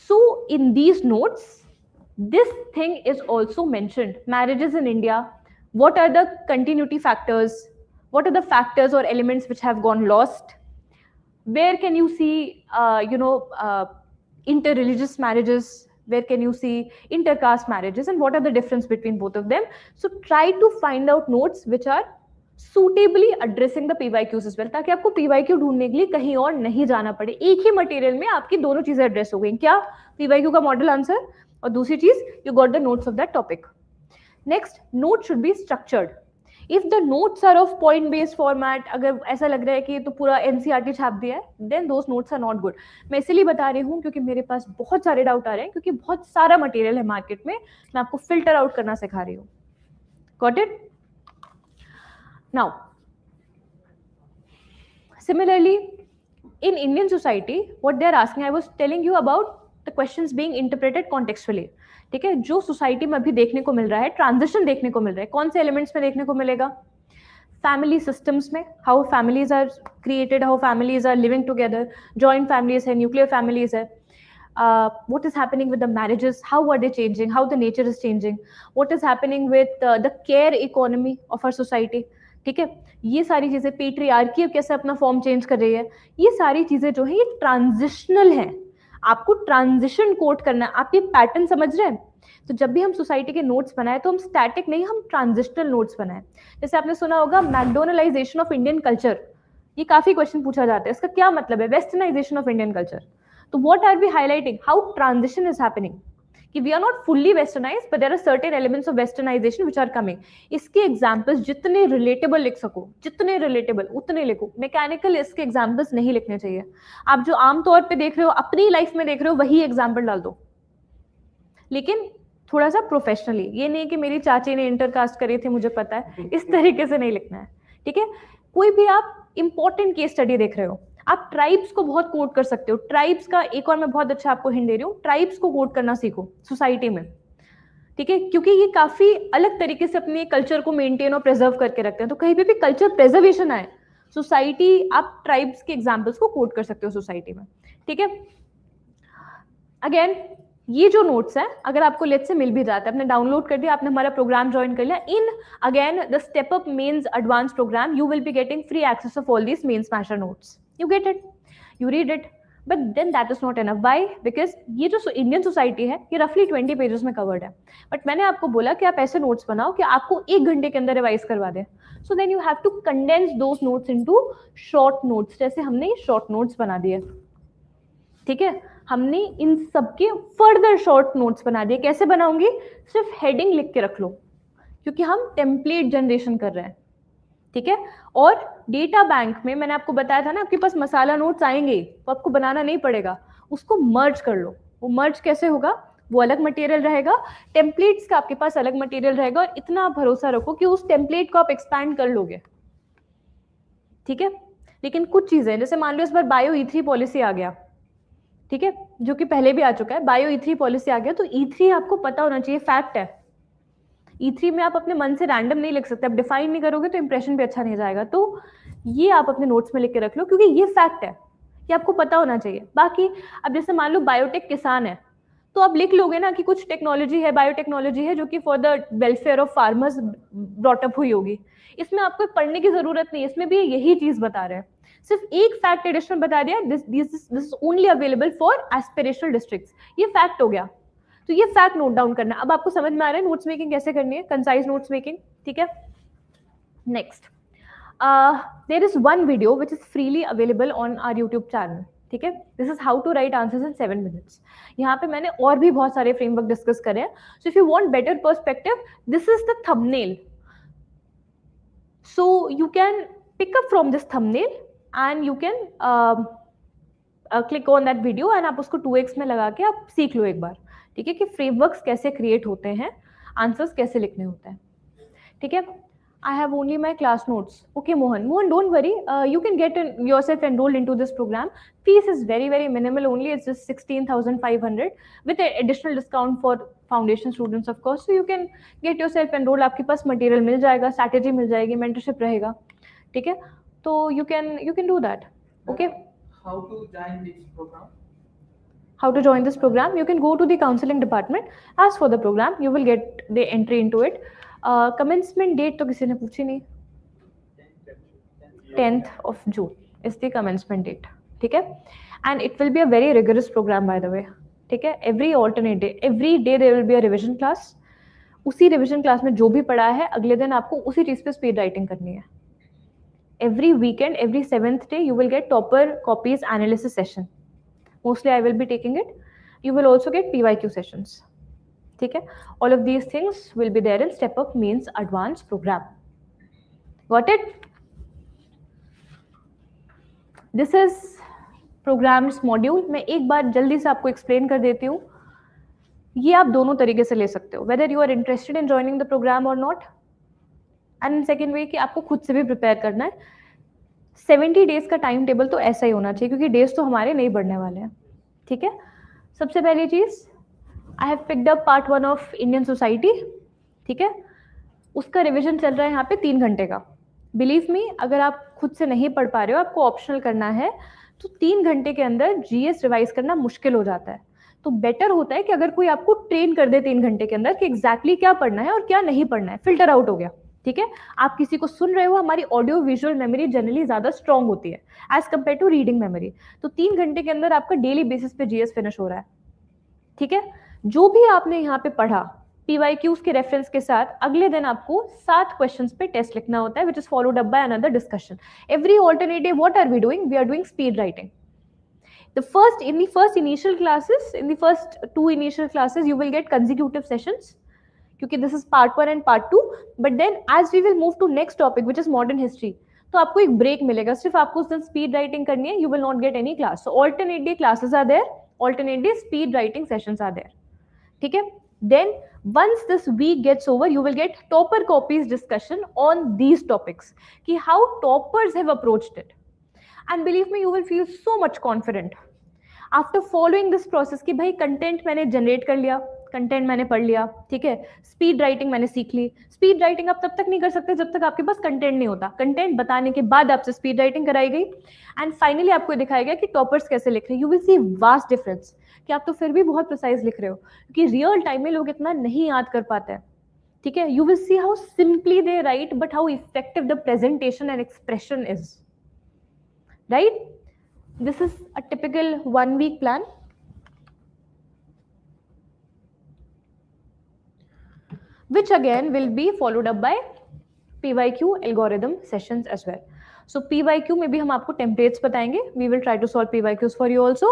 So in these notes this thing is also mentioned: marriages in India, what are the continuity factors, what are the factors or elements which have gone lost, where can you see interreligious marriages, where can you see intercaste marriages, and what are the difference between both of them. So try to find out notes which are suitably addressing the PYQs as well, ताकि आपको PYQ ढूंढने के लिए कहीं और नहीं जाना पड़े. एक ही मटेरियल में आपकी दोनों चीजें एड्रेस हो गई. क्या? PYQ का मॉडल आंसर, और दूसरी चीज you got the notes of that topic. Next, notes should be structured. If the notes are of point based format, अगर ऐसा लग रहा है कि ये तो पूरा NCERT छाप दिया है, then those notes are not good. मैं इसीलिए बता रही हूँ क्योंकि मेरे पास बहुत सारे डाउट आ रहे हैं, क्योंकि बहुत सारा मटेरियल है मार्केट में. मैं आपको फिल्टर आउट करना सिखा रही हूँ. Got it? Now, similarly, in Indian society, what they are asking, I was telling you about the questions being interpreted contextually. ठीक है, जो सोसाइटी में अभी देखने को मिल रहा है, ट्रांजिशन देखने को मिल रहा है, कौन से एलिमेंट्स में देखने को मिलेगा? फैमिली सिस्टम्स में, how families are created, how families are living together, joint families है, न्यूक्लियर फैमिलीज है. What is happening with the marriages, how are they changing, how the nature is changing, what is happening with the care economy of our society. ठीक है, ये सारी चीजें, patriarchy अब कैसे अपना फॉर्म चेंज कर रही है, ये सारी चीजें जो है ये ट्रांजिशनल है. आपको ट्रांजिशन कोट करना है. आप ये पैटर्न समझ रहे हैं? तो जब भी हम सोसाइटी के नोट्स बनाए तो हम स्टैटिक नहीं, हम ट्रांजिशनल नोट्स बनाए. जैसे आपने सुना होगा मैकडोनलाइजेशन ऑफ इंडियन कल्चर, ये काफी क्वेश्चन पूछा जाता है. इसका क्या मतलब है? Westernisation of Indian culture. तो what are we highlighting? How transition is happening, कि we are not fully westernised but there are certain elements of westernisation which are coming. इसके एग्जांपल्स जितने रिलेटेबल लिख सको, जितने रिलेटेबल उतने लिखो. मैकेनिकल इसके एग्जांपल्स नहीं लिखने चाहिए. आप जो आमतौर पे देख रहे हो, अपनी लाइफ में देख रहे हो, वही एग्जांपल डाल दो, लेकिन थोड़ा सा प्रोफेशनली. ये नहीं कि मेरी चाची ने इंटरकास्ट करी थी मुझे पता है, इस तरीके से नहीं लिखना है. ठीक है, कोई भी आप इंपॉर्टेंट केस स्टडी देख रहे हो, आप ट्राइब्स को बहुत कोट कर सकते हो. ट्राइब्स का एक और मैं बहुत अच्छा आपको हिंट दे रही हूँ, ट्राइब्स को कोट करना सीखो सोसाइटी में. ठीक है, क्योंकि ये काफी अलग तरीके से अपने कल्चर को मेंटेन और प्रिजर्व करके रखते हैं. तो कहीं पे भी कल्चर प्रिजर्वेशन आए, सोसाइटी, आप ट्राइब्स के एग्जाम्पल्स को कोट कर सकते हो सोसाइटी में. ठीक है, अगेन ये जो नोट्स है, अगर आपको लेट से मिल भी जाता है, आपने डाउनलोड कर दिया, आपने हमारा प्रोग्राम ज्वाइन कर लिया, in again the step up mains advance program, you will be getting free access of all these main smasher notes. You get it, you read it, but then that is not enough. Why? Because ये जो Indian society है ये रफली 20 pages में covered है, but मैंने आपको बोला कि आप ऐसे नोट्स बनाओ कि आपको 1 घंटे के अंदर रिवाइज करवा दें. So then you have to condense those notes into short notes, जैसे हमने शॉर्ट नोट्स बना दिए. ठीक है, हमने इन सबके फर्दर शॉर्ट नोट्स बना दिए। कैसे बनाऊंगी? सिर्फ हेडिंग लिख के रख लो, क्योंकि हम टेम्पलेट जनरेशन कर रहे हैं, ठीक है। और डेटा बैंक में मैंने आपको बताया था ना, आपके पास मसाला नोट्स आएंगे, तो आपको बनाना नहीं पड़ेगा, उसको मर्ज कर लो। वो मर्ज कैसे होगा? वो अलग मटेरियल रहेगा, टेम्पलेट्स का आपके पास अलग मटेरियल रहेगा, और इतना आप भरोसा रखो कि उस टेम्पलेट को आप एक्सपैंड कर लोगे, ठीक है। लेकिन कुछ चीजें, जैसे मान लो इस बार बायो E3 पॉलिसी आ गया, ठीक है, जो कि पहले भी आ चुका है, बायो E3 पॉलिसी आ गया, तो E3 आपको पता होना चाहिए, फैक्ट है। E3 में आप अपने मन से रैंडम नहीं लिख सकते, आप डिफाइन नहीं करोगे तो इंप्रेशन भी अच्छा नहीं जाएगा। तो ये आप अपने नोट्स में लिख के रख लो, क्योंकि ये फैक्ट है, ये आपको पता होना चाहिए। बाकी अब जैसे मान लो बायोटेक किसान है, तो आप लिख लोगे ना कि कुछ टेक्नोलॉजी है, बायोटेक्नोलॉजी है, जो कि for the welfare of farmers brought up हुई होगी। इसमें आपको पढ़ने की जरूरत नहीं, इसमें भी यही चीज बता रहे हैं, सिर्फ एक फैक्ट एडिशनल बता दिया, this is only available for aspirational districts, ये फैक्ट हो गया। तो ये फैक्ट नोट डाउन करना। अब आपको समझ में आ रहा है नोट्स मेकिंग कैसे करनी है, कंसाइज नोट्स मेकिंग, ठीक है। Next, there is one video which is freely available on our YouTube channel, ठीक है। This is how to write answers in 7 minutes. यहाँ पे मैंने और भी बहुत सारे फ्रेमवर्क डिस्कस करे हैं। So if you want better perspective, this is the thumbnail, so you can pick up from this thumbnail and you can click on that video, and आप उसको 2x में लगा के आप सीख लो एक बार, ठीक है, कि फ्रेमवर्क्स कैसे क्रिएट होते हैं, आंसर्स कैसे लिखने होते हैं, ठीक है। I have only my class notes. Okay, Mohan, don't worry. You can get yourself enrolled into this program. Fees is very, very minimal only. It's just 16,500 with an additional discount for foundation students, of course. So you can get yourself enrolled. आपके पास material मिल जाएगा, strategy मिल जाएगी, mentorship रहेगा, ठीक है। तो you can do that. Okay. How to join this program? How to join this program? You can go to the counseling department, ask for the program. You will get the entry into it. Commencement date तो किसी ने पूछी नहीं, 10th of June is the commencement date, ठीक है। And it will be a very rigorous program by the way, ठीक है। Every alternate day, every day there will be a revision class. उसी revision class में जो भी पढ़ा है अगले दिन आपको उसी चीज पे speed writing करनी है। Every weekend, every 7th day you will get topper copies analysis session. Mostly I will be taking it. You will also get PYQ sessions. ठीक है, all of these things will be there in step up means advanced program. Got it? This is programs module. मैं एक बार जल्दी से आपको explain कर देती हूँ। ये आप दोनों तरीके से ले सकते हो, whether you are interested in joining the program or not, and in second way कि आपको खुद से भी prepare करना है। 70 days का टाइम टेबल तो ऐसा ही होना चाहिए, क्योंकि डेज तो हमारे नहीं बढ़ने वाले हैं, ठीक है। सबसे पहली चीज, I have picked up part 1 of Indian Society, ठीक है, उसका रिविजन चल रहा है यहाँ पे 3 घंटे का। बिलीव मी, अगर आप खुद से नहीं पढ़ पा रहे हो, आपको ऑप्शनल करना है, तो 3 घंटे के अंदर GS रिवाइज करना मुश्किल हो जाता है। तो बेटर होता है कि अगर कोई आपको ट्रेन कर दे 3 घंटे के अंदर कि एग्जैक्टली क्या पढ़ना है और क्या नहीं पढ़ना है, फिल्टर आउट हो गया, ठीक है। आप किसी को सुन रहे हो, हमारी ऑडियो विजुअल मेमोरी जनरली ज्यादा स्ट्रॉन्ग होती है as compare to reading memory. तो 3 घंटे के अंदर आपका डेली बेसिस पे GS फिनिश हो रहा है, ठीक है। जो भी आपने यहाँ पे पढ़ा PYQs के रेफरेंस के साथ, अगले दिन आपको 7 क्वेश्चंस पे टेस्ट लिखना होता है, which is followed up by another discussion. Every alternate day, what are we doing? We are doing speed writing. In the first initial classes, in the first 2 initial classes, you will get consecutive sessions, क्योंकि this is part 1 and part 2. But then, as we will move to next topic, which is modern history, तो आपको एक break मिलेगा, सिर्फ आपको उस दिन speed writing करनी है. You will not get any class. So alternate day classes are there, alternate day speed writing sessions are there. ठीक है. Then once this week gets over, you will get topper copies discussion on these topics, कि how toppers have approached it. And believe me, you will feel so much confident after following this process कि भाई content मैंने generate कर लिया, content मैंने पढ़ लिया, ठीक है, स्पीड राइटिंग मैंने सीख ली. स्पीड राइटिंग आप तब तक नहीं कर सकते जब तक आपके पास कंटेंट नहीं होता. कंटेंट बताने के बाद आपसे स्पीड राइटिंग कराई गई एंड फाइनली आपको दिखाया गया कि टॉपर्स कैसे लिख रहे हैं. You will see vast difference कि आप तो फिर भी बहुत प्रिसाइज लिख रहे हो, क्योंकि रियल टाइम में लोग इतना नहीं याद कर पाते हैं. ठीक है, you will see how simply they right but how effective the presentation and expression is. Right, this is a typical 1 week plan. Which again will be followed up by PYQ algorithm sessions as well. So PYQ में भी हम आपको templates बताएंगे. We will try to solve PYQs for you also.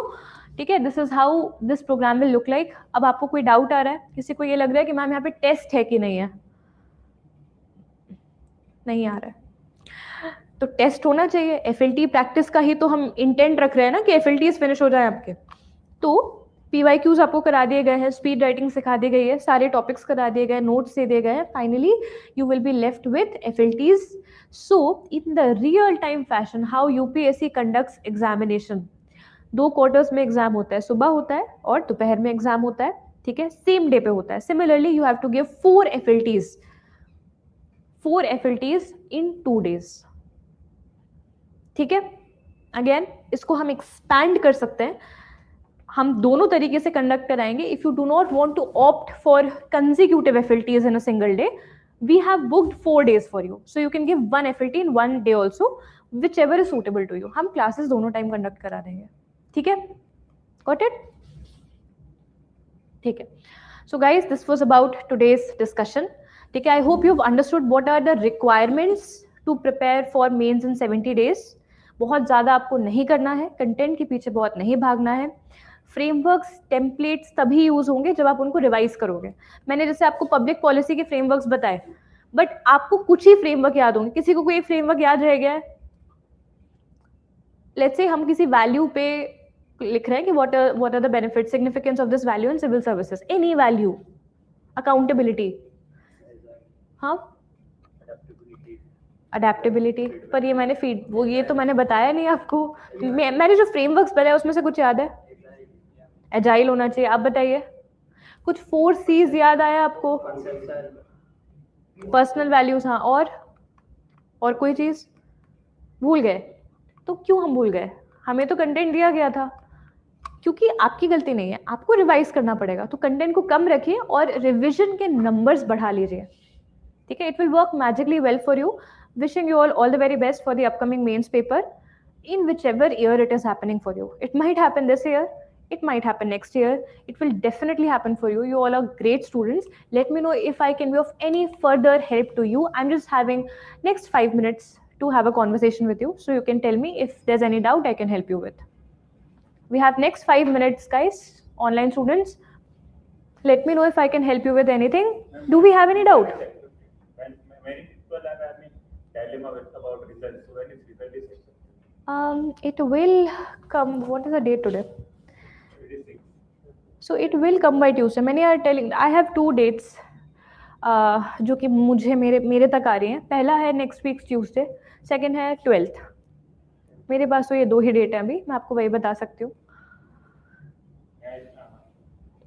ठीक है, this is how this program will look like. अब आपको कोई डाउट आ रहा है, किसी को ये लग रहा है कि मैम यहाँ पे टेस्ट है कि नहीं है? नहीं आ रहा है तो टेस्ट होना चाहिए. एफएलटी प्रैक्टिस का ही तो हम इंटेंट रख रहे हैं ना कि एफएलटीज फिनिश हो जाए आपके. तो पीवाईक्यूज आपको करा दिए गए हैं, स्पीड राइटिंग सिखा दी गई है, सारे टॉपिक्स करा दिए गए, नोट्स दे दिए गए हैं. Finally you will be left with FLTs. So in the real time fashion how UPSC conducts examination. 2 quarters में एग्जाम होता है, सुबह होता है और दोपहर में एग्जाम होता है. ठीक है, सेम डे पे होता है. Similarly you have to give 4 FLTs, 4 FLTs in 2 days. ठीक है, अगेन इसको हम एक्सपैंड कर सकते हैं, हम दोनों तरीके से कंडक्ट कराएंगे. If you do not want to opt for consecutive FLTs in a single day, we have booked 4 days for you, so you can give 1 FLT in 1 day also, whichever is suitable to you. हम classes दोनों time conduct करा देंगे. ठीक है, got it? ठीक है. So guys, this was about today's discussion. ठीक है, I hope you have understood what are the requirements to prepare for mains in 70 days. बहुत ज़्यादा आपको नहीं करना है, कंटेंट के पीछे बहुत नहीं भागना है. फ्रेमवर्क्स, टेम्पलेट्स तभी यूज होंगे जब आप उनको रिवाइज करोगे. मैंने जैसे आपको पब्लिक पॉलिसी के फ्रेमवर्क्स बताए, बट आपको कुछ ही फ्रेमवर्क याद होंगे. किसी को कोई फ्रेमवर्क याद रह गया है? लेट्स से हम किसी वैल्यू पे लिख रहे हैं कि what are the benefit, significance of this value in civil services, any value, accountability, हाँ अडेप्टेबिलिटी. पर ये मैंने फीड वो ये तो मैंने बताया नहीं आपको. मैंने जो फ्रेमवर्क्स बताया उसमें से कुछ याद है? एजाइल होना चाहिए. आप बताइए, कुछ 4 C's याद आया आपको? पर्सनल वैल्यूज, हाँ. और कोई चीज भूल गए? तो क्यों हम भूल गए? हमें तो कंटेंट दिया गया था. क्योंकि आपकी गलती नहीं है, आपको रिवाइज करना पड़ेगा. तो कंटेंट को कम रखिए और रिविजन के नंबर्स बढ़ा लीजिए. ठीक है, it will work magically well for you. Wishing you all the very best for the upcoming mains paper in whichever year it is happening for you. It might happen this year, it might happen next year, it will definitely happen for you. You all are great students. Let me know if I can be of any further help to you. I'm just having next 5 minutes to have a conversation with you, so you can tell me if there's any doubt I can help you with. We have next 5 minutes, guys. Online students, let me know if I can help you with anything. Do we have any doubt? Many people are having dilemma about results. So when is result is? It will come. What is the date today? 26. So it will come by Tuesday. Many are telling. I have 2 dates, जो कि मुझे मेरे तक आ रही हैं. पहला है next week Tuesday, second है 12th. मेरे पास तो ये 2 ही डेट हैं अभी, मैं आपको वही बता सकती हूँ.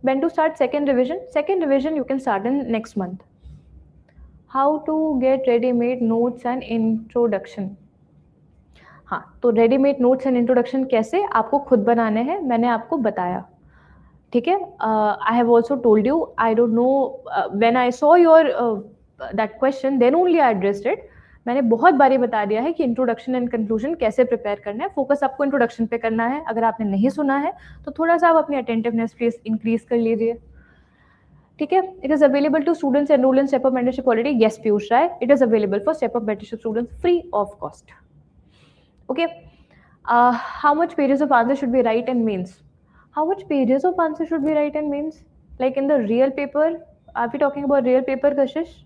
When to start second revision? Second revision you can start in next month. How to get ready-made notes and introduction? हाँ, तो ready-made notes and introduction कैसे आपको खुद बनाने हैं, मैंने आपको बताया. ठीक है, I have also told you. I don't know, when I saw your that question, then only I addressed it. मैंने बहुत बारी बता दिया है कि इंट्रोडक्शन एंड कंक्लूजन कैसे प्रिपेयर करना है. फोकस आपको इंट्रोडक्शन पे करना है. अगर आपने नहीं सुना है तो थोड़ा सा आप अपनी अटेंटिवनेस प्लीज इंक्रीज कर लीजिए. ठीक है, it is available to students enrolled in step up mentorship already. Yes Piyush Rai, it is available for step up mentorship students free of cost. Okay, how much pages of answer should be write in mains? How much pages of answer should be write in means? Like in the real paper? Are we talking about real paper, Kashish?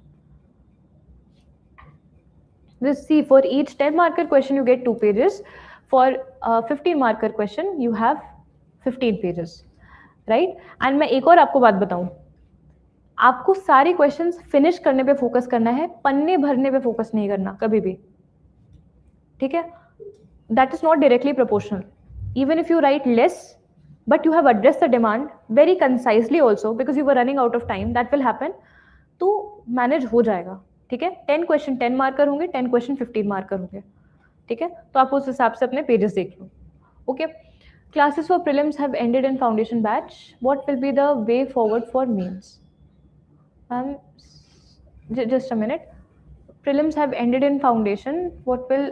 This, see, for each 10 marker question you get 2 pages. For 15 marker question you have 15 pages, right? And मैं एक और आपको बात बताऊं, आपको सारे questions finish करने पे फोकस करना है, पन्ने भरने पे फोकस नहीं करना कभी भी. ठीक है, that is not directly proportional. Even if you write less, but you have addressed the demand very concisely also because you were running out of time, that will happen. तो मैनेज हो जाएगा. ठीक है, 10 क्वेश्चन 10 मार्कर होंगे, 10 question 15 marker होंगे. ठीक है, तो आप उस हिसाब से अपने पेजेस देख लो. Okay, classes for prelims have ended in foundation batch. What will be the way forward for mains? Just a minute. Prelims have ended in foundation. What will,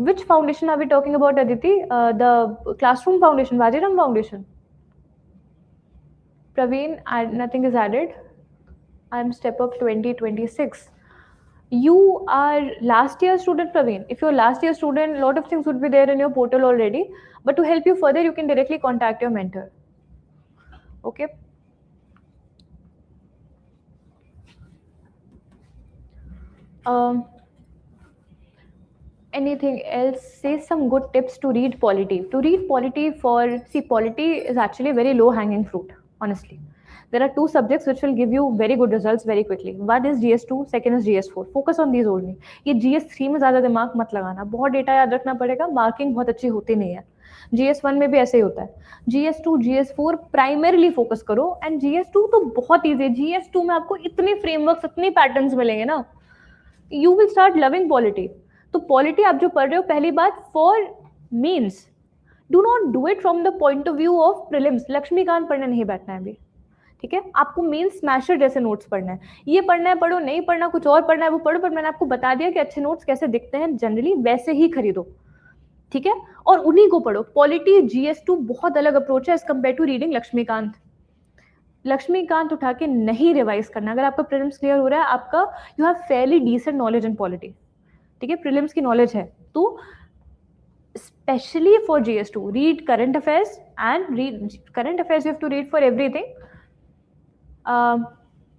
which foundation are we talking about, Aditi? The classroom foundation, Vajiram foundation. Praveen, nothing is added. I'm step up 2026. You are last year student, Praveen. If you're last year student, a lot of things would be there in your portal already, but to help you further, you can directly contact your mentor. Okay. Anything else? Say some good tips to read polity. To read polity polity is actually very low hanging fruit, honestly. There are two subjects which will give you very good results very quickly. One is GS2, second is GS4. Focus on these only. ये GS3 में ज़्यादा दिमाग मत लगाना, बहुत data याद रखना पड़ेगा, मार्किंग बहुत अच्छी होती नहीं है. GS1 में भी ऐसे ही होता है. GS2, GS4 प्राइमरीली फोकस करो, एंड GS2 तो बहुत ईजी है. GS2 में आपको इतने फ्रेमवर्क्स, इतने पैटर्न्स मिलेंगे ना, you will start loving polity. तो पॉलिटी आप जो पढ़ रहे हो, पहली बात, for means do not do it from the point of view of prelims. Laxmikanth पढ़ने नहीं बैठना है अभी, ठीक है. आपको मीन्स स्मैशर जैसे नोट्स पढ़ना है. ये पढ़ना है पढ़ो, नहीं पढ़ना कुछ और पढ़ना है वो पढ़ो, पर मैंने आपको बता दिया कि अच्छे नोट्स कैसे दिखते हैं जनरली, वैसे ही खरीदो, ठीक है, और उन्हीं को पढ़ो. पॉलिटी GS2 बहुत अलग अप्रोच है as compare to reading Laxmikanth. Laxmikanth उठा के नहीं रिवाइज करना. अगर आपका प्रीलिम्स क्लियर हो रहा है, आपका you have fairly decent knowledge in polity, ठीक है, प्रीलिम्स की नॉलेज है, तो specially for GS2 read current affairs, and read current affairs you have to read for everything.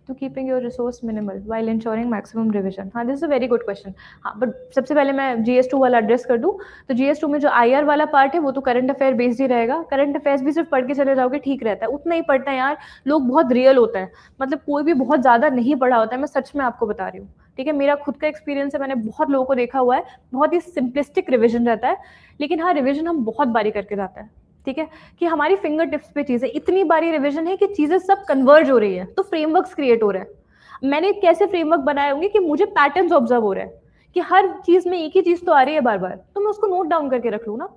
to keeping your resource minimal while ensuring maximum revision. हाँ, this is a very good question. हाँ, but सबसे पहले मैं GS2 वाला address कर दूँ. तो GS2 में जो IR वाला पार्ट है वो तो करंट अफेयर बेस्ड ही रहेगा. करंट अफेयर्स भी सिर्फ पढ़ के चले जाओगे ठीक रहता है, उतना ही पढ़ता है यार. लोग बहुत रियल होता है, मतलब कोई भी बहुत ज़्यादा नहीं पढ़ा होता है, मैं सच में आपको बता रही हूँ, ठीक है. मेरा खुद का एक्सपीरियंस है, मैंने बहुत लोगों को देखा हुआ है. बहुत ही सिंपलिस्टिक रिविजन रहता है, लेकिन हाँ, रिविजन हम बहुत बारी करके जाता है, ठीक है, कि हमारी फिंगर टिप्स पे चीजें, इतनी बारी रिवीजन है कि चीजें सब कन्वर्ज हो रही है, तो फ्रेमवर्क्स क्रिएट हो रहे हैं. मैंने कैसे फ्रेमवर्क बनाए होंगे कि मुझे पैटर्न्स ऑब्जर्व हो रहे हैं कि हर चीज में एक ही चीज तो आ रही है बार बार, तो मैं उसको नोट डाउन करके रख लूँ ना.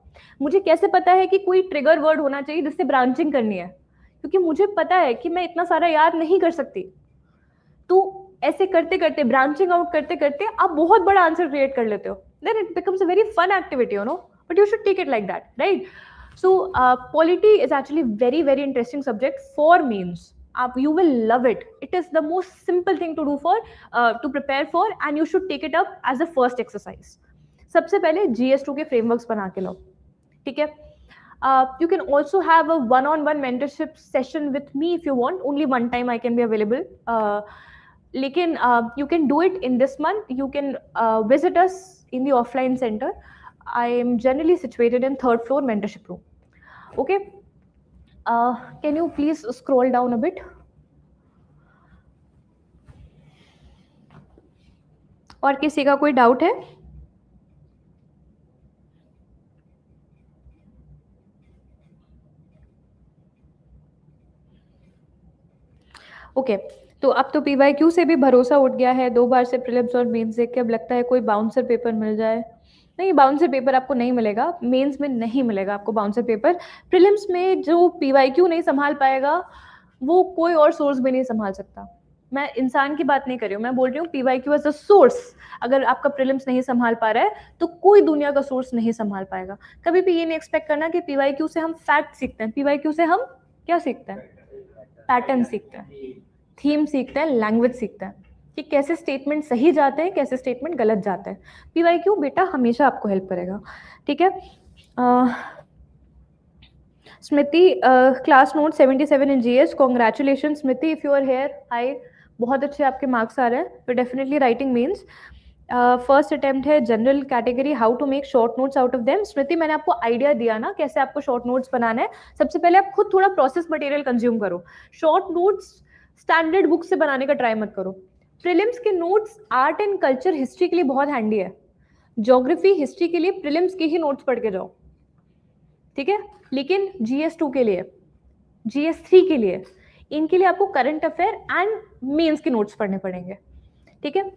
मुझे कैसे पता है कि कोई ट्रिगर वर्ड होना चाहिए जिससे ब्रांचिंग करनी है, क्योंकि मुझे पता है कि मैं इतना सारा याद नहीं कर सकती. तो ऐसे करते करते, ब्रांचिंग आउट करते करते आप बहुत बड़ा आंसर क्रिएट कर लेते हो. Then it becomes a very fun activity, you know, but you should take it like that, right. So polity is actually very, very interesting subject for means. You will love it. It is the most simple thing to do for to prepare for, and you should take it up as a first exercise. सबसे पहले GS2 के frameworks बना के लो, ठीक है. You can also have a one-on-one mentorship session with me if you want. Only one time I can be available. लेकिन you can do it in this month. You can visit us in the offline center. I am generally situated in 3rd floor mentorship room. Okay. Can you please scroll down a bit? और किसी का कोई doubt है? Okay, तो अब तो PYQ से भी भरोसा उठ गया है. 2 बार से प्रीलिम्स और मेंस देख के अब लगता है कोई बाउंसर पेपर मिल जाए. नहीं, बाउंसर पेपर आपको नहीं मिलेगा, मेंस में नहीं मिलेगा आपको बाउंसर पेपर. प्रीलिम्स में जो PYQ नहीं संभाल पाएगा वो कोई और सोर्स भी नहीं संभाल सकता. मैं इंसान की बात नहीं कर रही हूँ, मैं बोल रही हूँ PYQ एज अ सोर्स. अगर आपका प्रीलिम्स नहीं संभाल पा रहा है तो कोई दुनिया का सोर्स नहीं संभाल पाएगा. कभी भी ये नहीं एक्सपेक्ट करना कि PYQ से हम फैक्ट सीखते हैं. PYQ से हम क्या सीखते हैं? पैटर्न सीखते हैं, थीम सीखते हैं, लैंग्वेज सीखते हैं कि कैसे स्टेटमेंट सही जाते हैं, कैसे स्टेटमेंट गलत जाते हैं. PYQ बेटा हमेशा आपको हेल्प करेगा, ठीक है. Smriti, class note 77 in GS. Congratulation Smriti, if you are here. Hi, बहुत अच्छे आपके मार्क्स आ रहे हैं. You definitely writing means. First attempt है general category, how to make short notes out of them. Smriti, मैंने आपको आइडिया दिया ना कैसे आपको शॉर्ट नोट्स बनाना है. सबसे पहले आप खुद थोड़ा प्रोसेस मटेरियल कंज्यूम करो. शॉर्ट नोट्स स्टैंडर्ड बुक से बनाने का ट्राई मत करो. प्रीलिम्स के notes art and culture, history के लिए बहुत हैंडी है. ज्योग्राफी, हिस्ट्री के लिए प्रीलिम्स के ही नोट्स पढ़ के जाओ, ठीक है. लेकिन GS2 के लिए, GS3 के लिए, इनके लिए आपको करंट अफेयर एंड मेंस के नोट्स पढ़ने पड़ेंगे, ठीक है.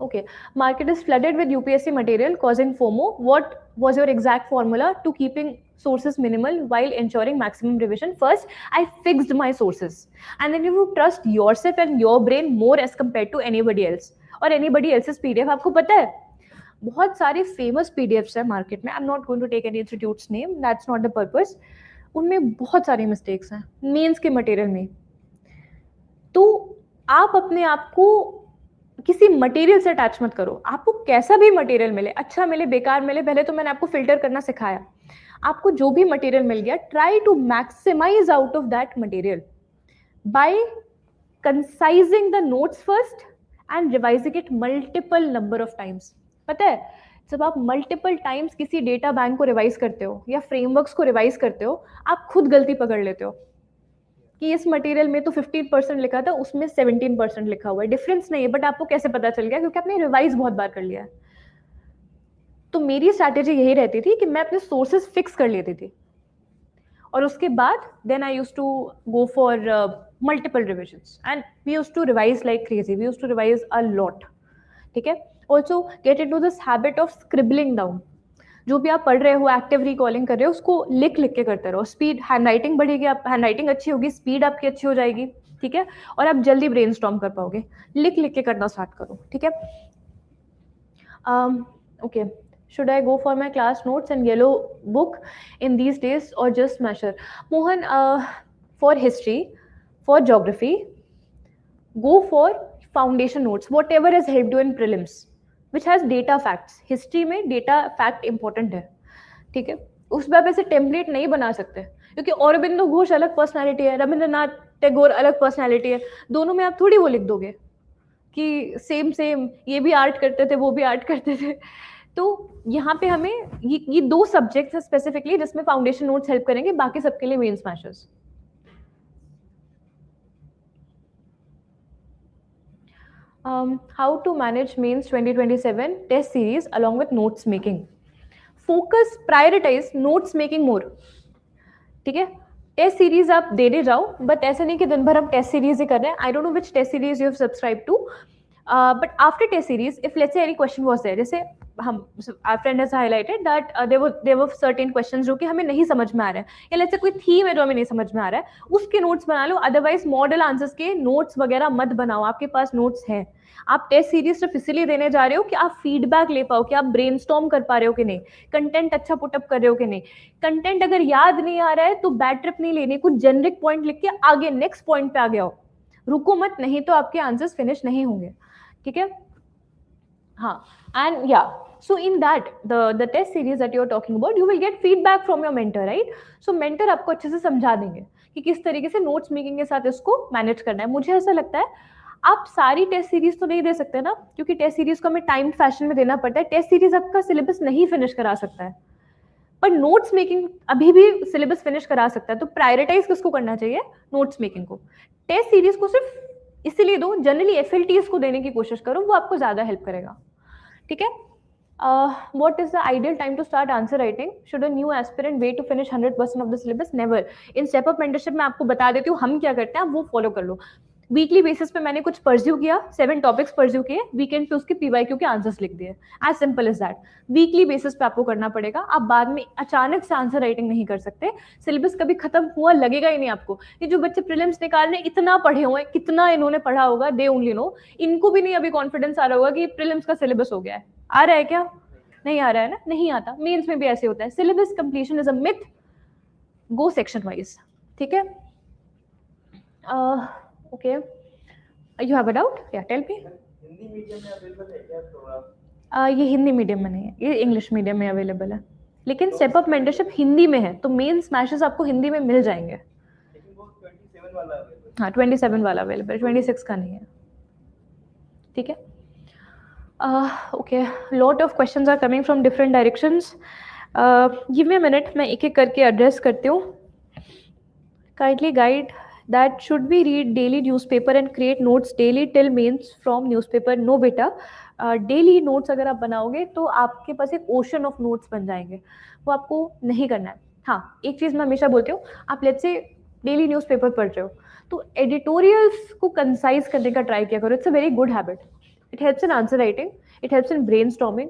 Okay, market is flooded with UPSC material causing FOMO. What was your exact formula to keeping sources minimal while ensuring maximum revision? First, I fixed my sources, and then you trust yourself and your brain more as compared to anybody else or anybody else's PDF. आपको पता है बहुत सारे famous PDFs हैं market में. I'm not going to take any institute's name. That's not the purpose. उनमें बहुत सारी मिस्टेक्स हैं मेंस के मटेरियल में. तो आप अपने आप को किसी मटेरियल से अटैच मत करो। आपको कैसा भी मटेरियल मिले, अच्छा मिले बेकार मिले, पहले तो मैंने आपको फिल्टर करना सिखाया। आपको जो भी मटेरियल मिल गया, try to maximise out of that material by concising the notes first and revising it multiple number of times. पता है, जब आप मल्टीपल टाइम्स किसी डेटा बैंक को रिवाइज करते हो या फ्रेमवर्क्स को रिवाइज करते हो, आप खुद गलती पकड़ लेते हो कि इस मटेरियल में तो 15% लिखा था, उसमें 17% लिखा हुआ है, डिफरेंस नहीं है, बट आपको कैसे पता चल गया? क्योंकि आपने रिवाइज बहुत बार कर लिया है। तो मेरी स्ट्रैटेजी यही रहती थी कि मैं अपने सोर्सेज फिक्स कर लेती थी, और उसके बाद then I used to go for multiple revisions and we used to revise like crazy, we used to revise a lot. ठीक है, also get into this habit of scribbling down. जो भी आप पढ़ रहे हो, एक्टिव रिकॉलिंग कर रहे हो, उसको लिख लिख के करते रहो। स्पीड, हैंड राइटिंग बढ़ेगी, आप हैंड राइटिंग अच्छी होगी, स्पीड आपकी अच्छी हो जाएगी। ठीक है, और आप जल्दी ब्रेनस्टॉर्म कर पाओगे। लिख लिख के करना स्टार्ट करो। ठीक है, okay, should I go for my class notes and yellow book in these days or just smasher? Mohan, for history, for geography, go for foundation notes, whatever has helped you in prelims, which has data facts. History में data fact important है। ठीक है, उसमें आप ऐसे template नहीं बना सकते, क्योंकि औरबिंदो घोष अलग पर्सनैलिटी है, रविंद्रनाथ टैगोर अलग पर्सनैलिटी है। दोनों में आप थोड़ी वो लिख दोगे कि सेम सेम, ये भी आर्ट करते थे, वो भी आर्ट करते थे। तो यहाँ पे हमें ये दो सब्जेक्ट्स हैं स्पेसिफिकली जिसमें फाउंडेशन नोट्स हेल्प करेंगे, बाकी सबके लिए main smashers. How to manage mains 2027 test series along with notes making? Focus, prioritize notes making more. ठीक है, टेस्ट सीरीज आप देने जाओ, बट ऐसे नहीं कि दिन भर हम टेस्ट सीरीज ही कर रहे हैं। I don't know which test series you have subscribe to, but after test series if let's say any question was there, जैसे हम our friend has highlighted that there were certain questions जो कि हमें नहीं समझ में आ रहे हैं, या लेट्स से कोई थीम है जो हमें नहीं समझ में आ रहा है, उसके नोट्स बना लो। अदरवाइज मॉडल आंसर्स के नोट्स वगैरह मत बनाओ, आपके पास नोट्स हैं। आप टेस्ट सीरीज सिर्फ इसलिए देने जा रहे हो कि आप फीडबैक ले पाओ कि आप ब्रेनस्टॉर्म कर पा रहे हो कि नहीं, कंटेंट अच्छा पुटअप कर रहे हो कि नहीं। कंटेंट अगर याद नहीं आ रहा है तो बैड ट्रिप नहीं लेनी, कुछ जेनरिक पॉइंट लिख के आगे नेक्स्ट पॉइंट पे आ गया हो, रुको मत, नहीं तो आपके आंसर्स फिनिश नहीं होंगे। ठीक है, हाँ, एंड या so in that the test series that you are talking about, you will get feedback from your mentor, right? So mentor आपको अच्छे से समझा देंगे कि किस तरीके से नोट्स मेकिंग के साथ इसको मैनेज करना है। मुझे ऐसा लगता है आप सारी टेस्ट सीरीज तो नहीं दे सकते ना, क्योंकि टेस्ट सीरीज को हमें टाइम फैशन में देना पड़ता है। टेस्ट सीरीज आपका सिलेबस नहीं फिनिश करा सकता है, पर नोट्स मेकिंग अभी भी सिलेबस फिनिश करा सकता है। तो प्रायोरिटाइज किसको करना चाहिए? नोट्स मेकिंग को। टेस्ट सीरीज को सिर्फ इसीलिए दो, जनरली FLTs को देने की कोशिश करो, वो आपको ज्यादा हेल्प करेगा। ठीक है, what is the ideal time to start answer writing? Should a new aspirant wait to finish 100% of the syllabus? Never. In step up mentorship में आपको बता देती हूँ हम क्या करते हैं, आप वो फॉलो कर लो। वीकली बेसिस पे मैंने कुछ परस्यू किया, 7 टॉपिक्स परस्यू किए, वीकेंड पे उसके PYQ के आंसर्स लिख दिए, as simple as that. Weekly basis पे आपको करना पड़ेगा, आप बाद में अचानक से आंसर राइटिंग नहीं कर सकते। सिलेबस कभी खत्म हुआ लगेगा ही नहीं आपको। ये जो बच्चे प्रीलिम्स निकाल रहे हैं, इतना पढ़े हुए हैं, कितना इन्होंने पढ़ा होगा, दे ओनली नो। इनको भी नहीं अभी कॉन्फिडेंस आ रहा होगा कि प्रीलिम्स का सिलेबस हो गया है। आ रहा है क्या? नहीं आ रहा है ना, नहीं आता। मेंस में भी ऐसे होता है। Syllabus completion is a myth, go section wise. ठीक है, okay, you have a doubt? या टेल मी। हिंदी मीडियम में अवेलेबल है क्या प्रोग्राम? ये हिंदी मीडियम में नहीं है, ये इंग्लिश मीडियम में अवेलेबल है, लेकिन स्टेप अप मेंटरशिप हिंदी में है, तो मेन स्मैशेस आपको हिंदी में मिल जाएंगे। लेकिन वो 27 वाला अवेलेबल? हाँ, 27 वाला अवेलेबल, 26 का नहीं है। ठीक है, okay, lot of questions are coming from different directions. Give me a minute, मैं एक एक करके address करती हूँ। Kindly guide that should we read daily newspaper and create notes daily till mains from newspaper? No बेटा, daily notes अगर आप बनाओगे तो आपके पास एक ओशन ऑफ नोट्स बन जाएंगे, वो आपको नहीं करना है। हाँ, एक चीज़ मैं हमेशा बोलती हूँ, आप लेट्स से डेली न्यूज़पेपर पढ़ रहे हो तो एडिटोरियल्स को कंसाइज करने का ट्राई किया करो। It's a very good habit. It helps in answer writing, it helps in brainstorming,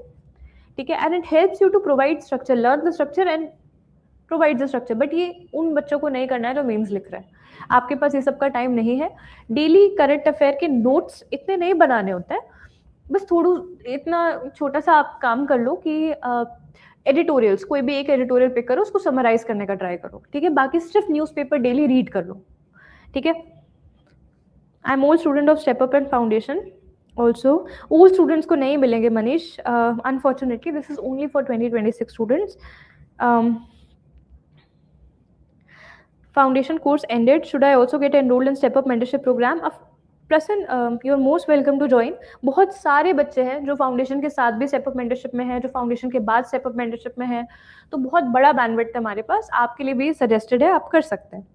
ठीक है, and it helps you to provide structure, learn the structure and provide the structure. But ये उन बच्चों को नहीं करना है जो मेंस लिख रहे हैं। आपके पास ये सब का टाइम नहीं है। डेली करंट अफेयर के नोट्स इतने नहीं बनाने होते हैं, बस थोड़ा इतना छोटा सा आप काम कर लो कि एडिटोरियल्स, कोई भी एक एडिटोरियल पिक करो, उसको समराइज करने का ट्राई करो। ठीक है, बाकी सिर्फ न्यूज़पेपर डेली रीड कर लो। ठीक है, I am old student of step up and foundation. also all students को नहीं मिलेंगे Manish, unfortunately this is only for 2026 students. Foundation course ended, should I also get enrolled in step up mentorship program? Prasan, you are most welcome to join. बहुत सारे बच्चे हैं जो foundation के साथ भी स्टेप अप मेंटरशिप में है, जो फाउंडेशन के बाद स्टेप अप मेंटरशिप में है, तो बहुत बड़ा बैंडविड्थ है हमारे पास, आपके लिए भी सजेस्टेड है, आप कर सकते हैं.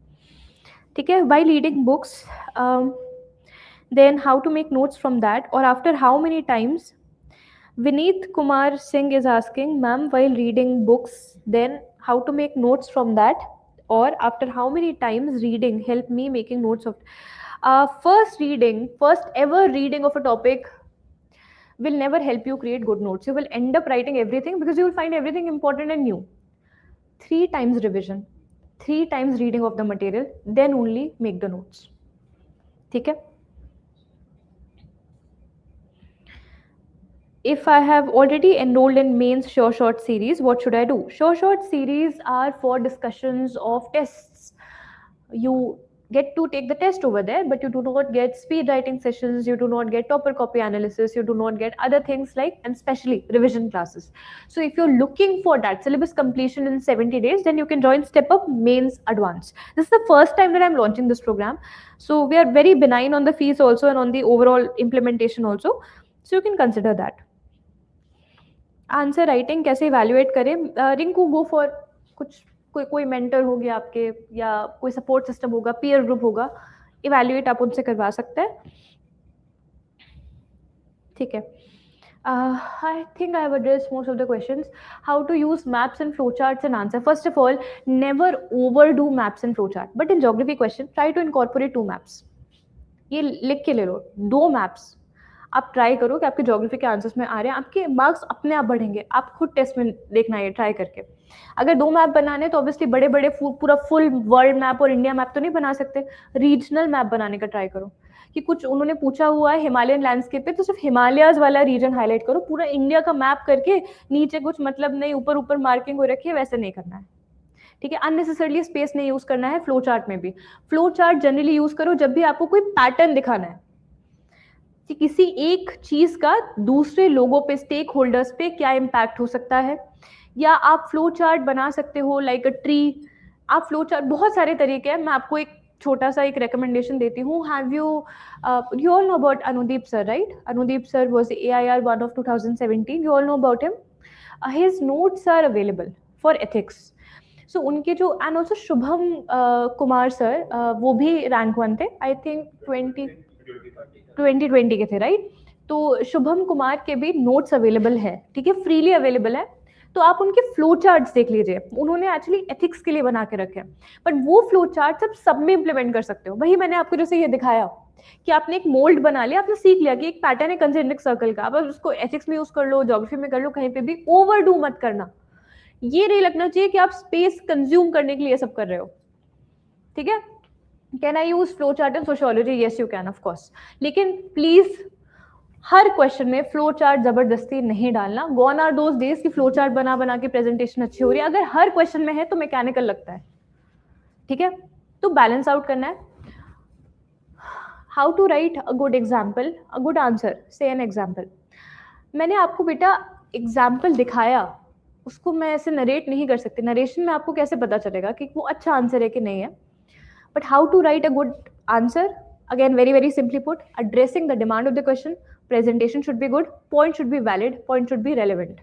ठीक है. By reading books, then how to make notes from that, और after how many times. Vineet Kumar Singh is asking, ma'am, while reading books, then how to make notes from that, or after how many times reading help me making notes of. First ever reading of a topic will never help you create good notes. You will end up writing everything because you will find everything important and new. 3 times revision, 3 times reading of the material, then only make the notes. ठीक है. If I have already enrolled in mains sure short series, what should I do? Sure short series are for discussions of tests. You get to take the test over there, but you do not get speed writing sessions, you do not get topper copy analysis, you do not get other things like, and especially revision classes. So if you're looking for that syllabus completion in 70 days, then you can join Step Up Mains Advanced. This is the first time that I'm launching this program. So we are very benign on the fees also and on the overall implementation also. So you can consider that. Answer writing कैसे evaluate करें? Rinku, go for कुछ, कोई mentor हो गया आपके, या कोई support system होगा, पीयर ग्रुप होगा, इवैल्यूएट आप उनसे करवा सकते हैं. ठीक है. I think I have addressed most of the questions. How to use maps and flowcharts and answer. First of all, never overdo maps and flowchart. But in geography question, try to incorporate 2 maps. ये लिख के ले लो, 2 maps. आप try करो कि आपके geography के answers में आ रहे हैं, आपके मार्क्स अपने आप बढ़ेंगे. आप खुद टेस्ट में देखना है ट्राई करके. अगर 2 मैप बनाने तो ऑब्वियसली बड़े बड़े पूरा फुल वर्ल्ड मैप और इंडिया मैप तो नहीं बना सकते. रीजनल मैप बनाने का ट्राई करो, कि कुछ उन्होंने पूछा हुआ है हिमालयन लैंडस्केप पे, तो सिर्फ हिमालयाज वाला रीजन हाईलाइट करो. पूरा इंडिया का मैप करके नीचे कुछ मतलब नहीं, ऊपर ऊपर मार्किंग हो रखी है, वैसे नहीं करना है. ठीक है. अननेसेसरली स्पेस नहीं यूज करना है. फ्लो चार्ट में भी फ्लो चार्ट जनरली यूज करो जब भी आपको कोई पैटर्न दिखाना है कि किसी एक चीज का दूसरे लोगों पे, स्टेक होल्डर्स पे क्या इम्पैक्ट हो सकता है. या आप फ्लो चार्ट बना सकते हो लाइक अ ट्री. आप फ्लो चार्ट, बहुत सारे तरीके हैं. मैं आपको एक छोटा सा एक रिकमेंडेशन देती हूँ. Have you all know about Anudeep sir, right? Anudeep sir was AIR 1 of 2017. You all know about him. His notes are available for ethics. So उनके जो, and also Shubham Kumar sir, वो भी रैंक 1 थे, आई थिंक 2020 के थे, राइट? तो शुभम कुमार के भी नोट्स अवेलेबल है. ठीक है, फ्रीली अवेलेबल है. तो आप उनके फ्लो चार्ट्स देख लीजिए. उन्होंने एक्चुअली एथिक्स के लिए बना के रखे हैं, बट वो फ्लो चार्ट्स आप सब में इंप्लीमेंट कर सकते हो. वही मैंने आपको जैसे ये दिखाया कि आपने एक मोल्ड बना लिया, आपने सीख लिया कि एक पैटर्न है कंसेंट्रिक सर्कल का, आप उसको एथिक्स में यूज कर लो, ज्योग्राफी में कर लो, कहीं पे भी. ओवरडू मत करना. ये नहीं लगना चाहिए कि आप स्पेस कंज्यूम करने के लिए सब कर रहे हो. ठीक है. Can I use flow chart in sociology? Yes you can, of course. लेकिन प्लीज हर क्वेश्चन में फ्लो चार्ट जबरदस्ती नहीं डालना. गॉन आर दोज डेज कि फ्लो चार्ट बना बना के प्रेजेंटेशन अच्छी हो रही है. अगर हर क्वेश्चन में है तो मैकेनिकल लगता है. ठीक है. तो बैलेंस आउट करना है. How to write a good example, a good answer, say an example. मैंने आपको बेटा एग्जाम्पल दिखाया, उसको मैं ऐसे नरेट नहीं कर सकती. नरेशन में आपको कैसे पता चलेगा कि वो अच्छा आंसर है कि नहीं है. But how to write a good answer, again very simply put, addressing the demand of the question, presentation should be good, point should be valid, point should be relevant.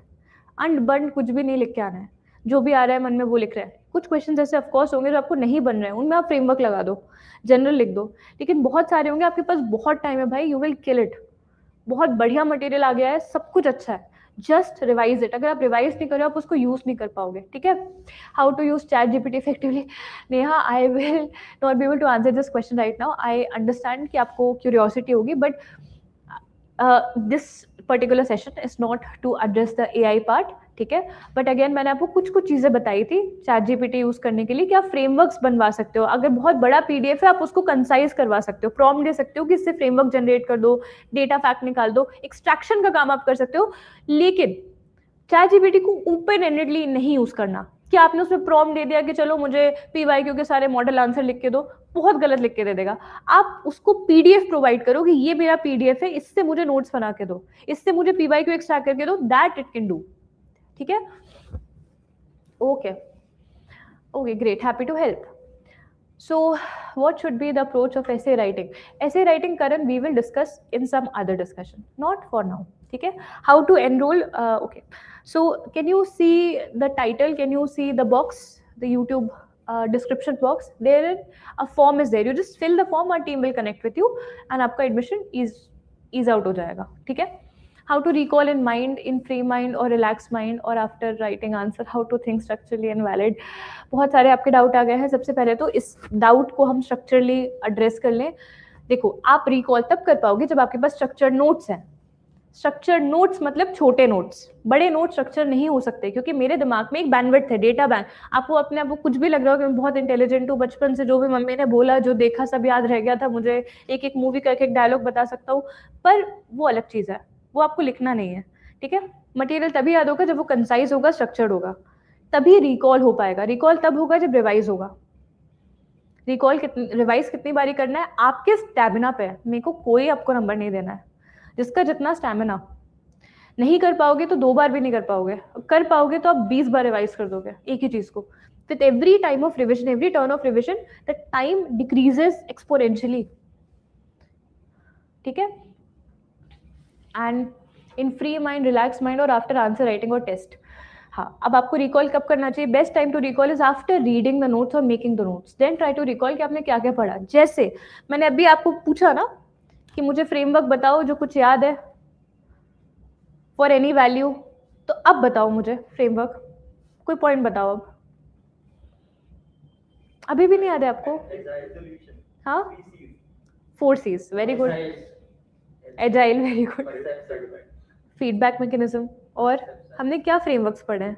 अनबंड कुछ भी नहीं लिख के आना है. जो भी आ रहा है मन में वो लिख रहे हैं. कुछ क्वेश्चन ऐसे ऑफकोर्स होंगे जो आपको नहीं बन रहे हैं, उनमें आप फ्रेमवर्क लगा दो, जनरल लिख दो. लेकिन बहुत सारे होंगे आपके पास बहुत टाइम है भाई, यू विल किल इट. बहुत बढ़िया मटेरियल आ गया है, सब कुछ अच्छा है, जस्ट रिवाइज इट. अगर आप रिवाइज नहीं करो आप उसको यूज नहीं कर पाओगे. ठीक है. How to use chat GPT effectively? Neha, I will not be able to answer this question right now. I understand कि आपको क्यूरियोसिटी होगी, but this particular session is not to address the AI part. ठीक है. But again मैंने आपको कुछ चीजें बताई थी चैट जीपीटी यूज करने के लिए, कि आप फ्रेमवर्क्स बनवा सकते हो. अगर बहुत बड़ा PDF है आप उसको कंसाइज करवा सकते हो, प्रॉम्प्ट दे सकते हो कि इससे फ्रेमवर्क जनरेट कर दो, डेटा फैक्ट निकाल दो, एक्सट्रैक्शन का काम आप कर सकते हो. लेकिन चैट जीपीटी को ओपन एंडेडली नहीं यूज करना कि आपने उसमें प्रॉम्प्ट दे दिया कि चलो मुझे PYQ के सारे मॉडल आंसर लिख के दो. बहुत गलत लिख के दे देगा। आप उसको पीडीएफ प्रोवाइड करो कि ये मेरा पीडीएफ है, इससे मुझे नोट्स बना के दो, इससे मुझे पीवाईक्यू एक्सट्रैक्ट करके दो, दैट इट कैन डू। ठीक है, okay okay, great, happy to help. So what should be the approach of essay writing? Essay writing, Karan, we will discuss in some other discussion, not for now. Okay, how to enroll? Okay, so can you see the title? Can you see the box, the YouTube description box? There a form is there. You just fill the form. Our team will connect with you, and आपका admission is out हो जाएगा. ठीक है? How to recall in mind, in free mind or relaxed mind, or after writing answer, how to think structurally and valid. बहुत सारे आपके doubt आ गए हैं। सबसे पहले तो इस डाउट को हम स्ट्रक्चरली एड्रेस कर लें। देखो, आप रिकॉल तब कर पाओगे जब आपके पास स्ट्रक्चर्ड नोट्स हैं। स्ट्रक्चर्ड नोट्स मतलब छोटे नोट्स, बड़े नोट्स स्ट्रक्चर नहीं हो सकते, क्योंकि मेरे दिमाग में एक बैंडविड्थ है, डेटा बैंक। आपको अपने आप को कुछ भी लग रहा हो कि मैं बहुत इंटेलिजेंट हूँ, बचपन से जो भी मम्मी ने बोला, जो देखा सब याद रह गया था, मुझे एक एक मूवी का एक एक डायलॉग बता सकता हूँ, पर वो अलग चीज़ है, वो आपको लिखना नहीं है। ठीक है, मटेरियल तभी याद होगा जब वो कंसाइज होगा, स्ट्रक्चर्ड होगा, तभी रिकॉल हो पाएगा। रिकॉल तब होगा जब रिवाइज होगा। रिकॉल रिवाइज कितनी बारी करना है आपके स्टैमिना पे है। मेरे को कोई आपको नंबर नहीं देना है, जिसका जितना स्टैमिना। नहीं कर पाओगे तो 2 बार भी नहीं कर पाओगे, कर पाओगे तो आप 20 बार रिवाइज कर दोगे एक ही चीज को। With every time of revision, every turn of revision, the time decreases exponentially. ठीक है, and in free mind, relax mind और आफ्टर आंसर राइटिंग और टेस्ट। हाँ, अब आपको रिकॉल कब करना चाहिए? Best time to recall is after reading the notes और making the notes. Then try to recall कि आपने क्या क्या पढ़ा। जैसे मैंने अभी आपको पूछा ना कि मुझे फ्रेमवर्क बताओ जो कुछ याद है फॉर एनी वैल्यू, तो अब बताओ मुझे फ्रेमवर्क, कोई पॉइंट बताओ। अब अभी भी नहीं याद है आपको? हाँ, 4 C's, very good. Agile, very good. Feedback mechanism, और हमने क्या फ्रेमवर्क्स पढ़े हैं?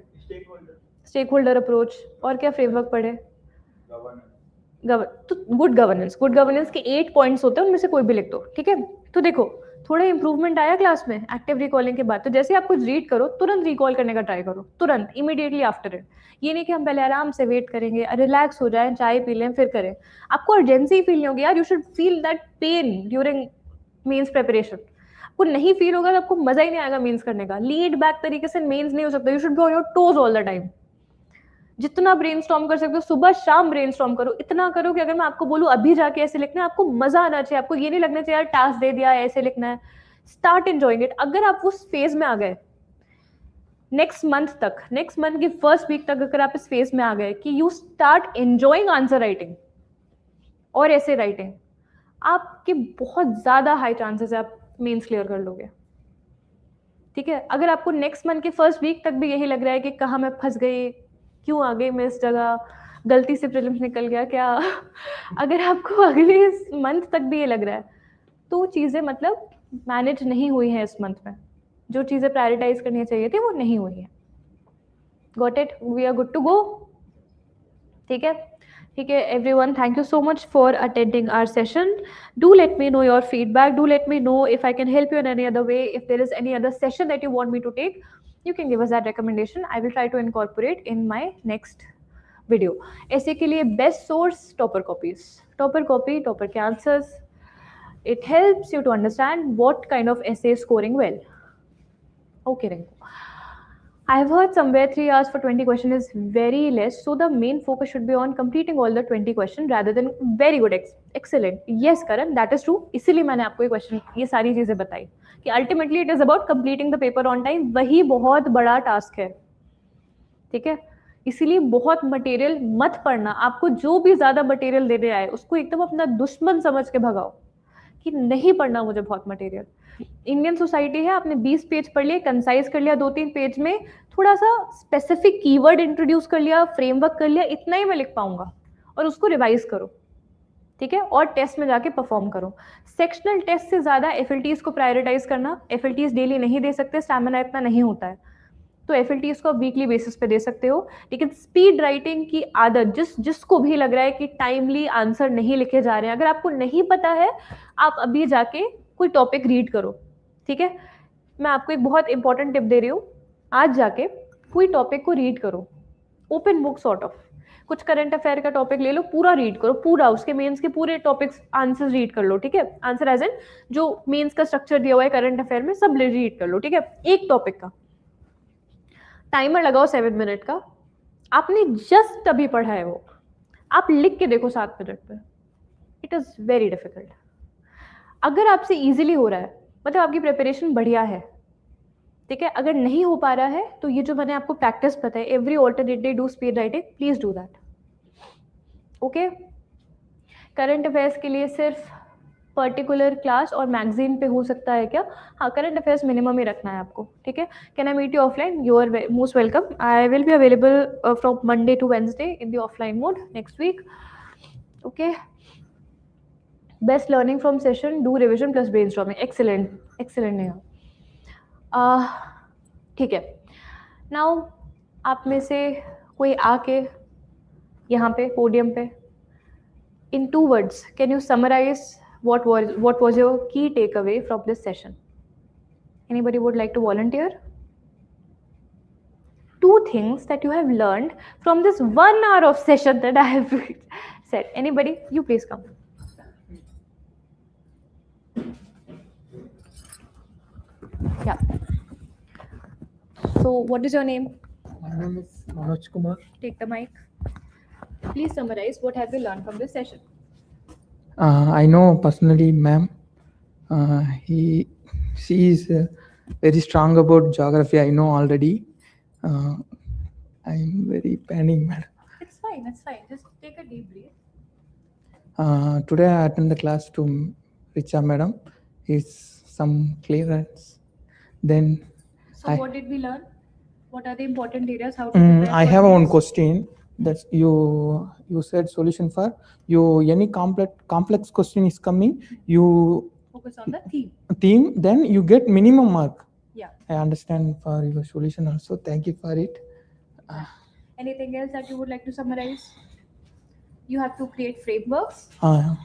स्टेक होल्डर अप्रोच, और क्या फ्रेमवर्क पढ़े? तो गुड गवर्नेंस, गुड गवर्नेंस के 8 पॉइंट्स होते हैं, उनमें से कोई भी लिख दो। ठीक है, तो देखो थोड़ा इंप्रूवमेंट आया क्लास में एक्टिव रिकॉलिंग के बाद। तो जैसे आप कुछ रीड करो, तुरंत रिकॉल करने का ट्राई करो, तुरंत, इमीडिएटली आफ्टर इट। ये नहीं कि हम पहले आराम से वेट करेंगे, रिलैक्स हो जाए, चाय पी लें, फिर करें। आपको अर्जेंसी फील नहीं होगी यार। You should feel that pain during mains preparation. आपको नहीं फील होगा तो आपको मजा ही नहीं आएगा मेंस करने का। लीड बैक तरीके से मेंस नहीं हो सकता। You should be on your toes all the time. जितना ब्रेनस्टॉर्म कर सकते हो, सुबह शाम ब्रेनस्टॉर्म करो। इतना करो कि अगर मैं आपको बोलूं अभी जाके ऐसे लिखना है, आपको मजा आना चाहिए। आपको ये नहीं लगना चाहिए यार टास्क दे दिया ऐसे लिखना है। Start enjoying it. अगर आप उस फेज में आ गए नेक्स्ट मंथ तक, नेक्स्ट मंथ की फर्स्ट वीक तक अगर आप इस फेज में आ गए कि you start enjoying answer writing और ऐसे राइटिंग, आपके बहुत ज्यादा हाई चांसेस है आप मेंस क्लियर कर लोगे। ठीक है, अगर आपको नेक्स्ट मंथ के फर्स्ट वीक तक भी यही लग रहा है कि कहाँ मैं फंस गई, क्यों आ गई मैं इस जगह, गलती से प्रीलिम्स निकल गया क्या, अगर आपको अगले मंथ तक भी ये लग रहा है, तो चीज़ें मतलब मैनेज नहीं हुई हैं इस मंथ में। जो चीज़ें प्रायोरिटाइज करनी चाहिए थी वो नहीं हुई है। Got it? We are good to go. ठीक है, ठीक है everyone, thank you so much for attending our session. Do let me know your feedback. Do let me know if I can help you in any other way. If there is any other session that you want me to take, you can give us that recommendation. I will try to incorporate in my next video. ऐसे के लिए best source topper copies. Topper copy, topper के answers. It helps you to understand what kind of essay is scoring well. Okay, Rinku. I have heard somewhere 3 hours for 20 questions is very less, so the main focus should be on completing all the 20 questions rather than very good, excellent. Yes, Karan, that is true. इसीलिए मैंने आपको ये question, ये सारी चीजें बताई कि ultimately it is about completing the paper on time. वही बहुत बड़ा टास्क है। ठीक है, इसीलिए बहुत मटेरियल मत पढ़ना। आपको जो भी ज्यादा मटेरियल देने आए उसको एकदम अपना दुश्मन समझ के भगाओ कि नहीं पढ़ना मुझे बहुत मटेरियल। इंडियन सोसाइटी है, आपने 20 पेज पढ़ लिए, कंसाइज कर लिया 2-3 पेज में, थोड़ा सा स्पेसिफिक कीवर्ड इंट्रोड्यूस कर लिया, फ्रेमवर्क कर लिया, इतना ही मैं लिख पाऊंगा, और उसको रिवाइज करो। ठीक है, और टेस्ट में जाके परफॉर्म करो। सेक्शनल टेस्ट से ज्यादा एफएलटीज को प्रायोरिटाइज करना। एफएलटीज डेली नहीं दे सकते, स्टैमिना इतना नहीं होता है, तो एफएलटीज को वीकली बेसिस पे दे सकते हो। लेकिन स्पीड राइटिंग की आदत जिसको भी लग रहा है कि टाइमली आंसर नहीं लिखे जा रहे हैं, अगर आपको नहीं पता है, आप अभी जाके कोई टॉपिक रीड करो। ठीक है, मैं आपको एक बहुत इंपॉर्टेंट टिप दे रही हूँ, आज जाके कोई टॉपिक को रीड करो, ओपन बुक सॉर्ट ऑफ। कुछ करंट अफेयर का टॉपिक ले लो, पूरा रीड करो, पूरा उसके मेंस के पूरे टॉपिक्स आंसर्स रीड कर लो, ठीक है, आंसर एज इन जो मेंस का स्ट्रक्चर दिया हुआ है करंट अफेयर में सब रीड कर लो, ठीक है, एक टॉपिक का। टाइमर लगाओ 7 मिनट का, आपने जस्ट अभी पढ़ा है वो, आप लिख के देखो 7 मिनट में, इट इज वेरी डिफिकल्ट। अगर आपसे इजीली हो रहा है मतलब आपकी प्रिपरेशन बढ़िया है, ठीक है। अगर नहीं हो पा रहा है तो ये जो मैंने आपको प्रैक्टिस बताई, every alternate day do speed writing, please do that, okay. Current affairs के लिए सिर्फ पर्टिकुलर क्लास और मैगजीन पे हो सकता है क्या? हाँ, करंट अफेयर्स मिनिमम ही रखना है आपको, ठीक है। Can I meet you offline? You are most welcome. I will be available from Monday to Wednesday in the offline mode next week, okay. Best learning from session, do revision plus brainstorming, excellent excellent Neha, ठीक है। Now आप में से कोई आके यहाँ पे podium पे in 2 words can you summarize what was your key takeaway from this session? Anybody would like to volunteer? 2 things that you have learned from this 1 hour of session that I have said. Anybody? You please come. Yeah. So what is your name? My name is Manoj Kumar. Take the mic. Please summarize what have you learned from this session. I know personally, ma'am. She is very strong about geography. I know already. I'm very panic, madam. It's fine. It's fine. Just take a deep breath. Today I attend the class to Richa, madam. It's some clearance. Then So what did we learn? What are the important areas? How to prepare? I for have one these? question. That's you said solution for you any complex question is coming, you Focus on the theme. theme, then you get minimum mark. Yeah. I understand for your solution also. Thank you for it. Anything else that you would like to summarize? You have to create frameworks Then-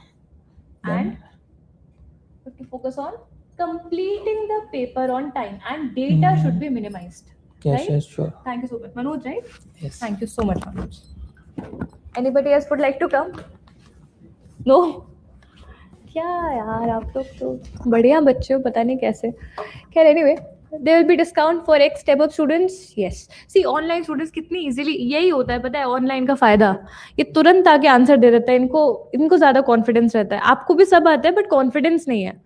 and you have to focus on completing the paper on time, and data should be minimized. yes, right? yes, sure. Thank you so much. Manoj, right? Yes. Thank you so much, Manoj. Anybody else would like to come? No? क्या यार, आप लोग तो बढ़िया बच्चे हो, पता नहीं कैसे। खैर, anyway, there will be discount for X type of students. Yes. See, online students कितनी easily, यही होता है पता है online का फायदा, ये तुरंत आके आंसर दे देता है, इनको ज़्यादा कॉन्फिडेंस रहता है। आपको भी सब आता है बट कॉन्फिडेंस नहीं है।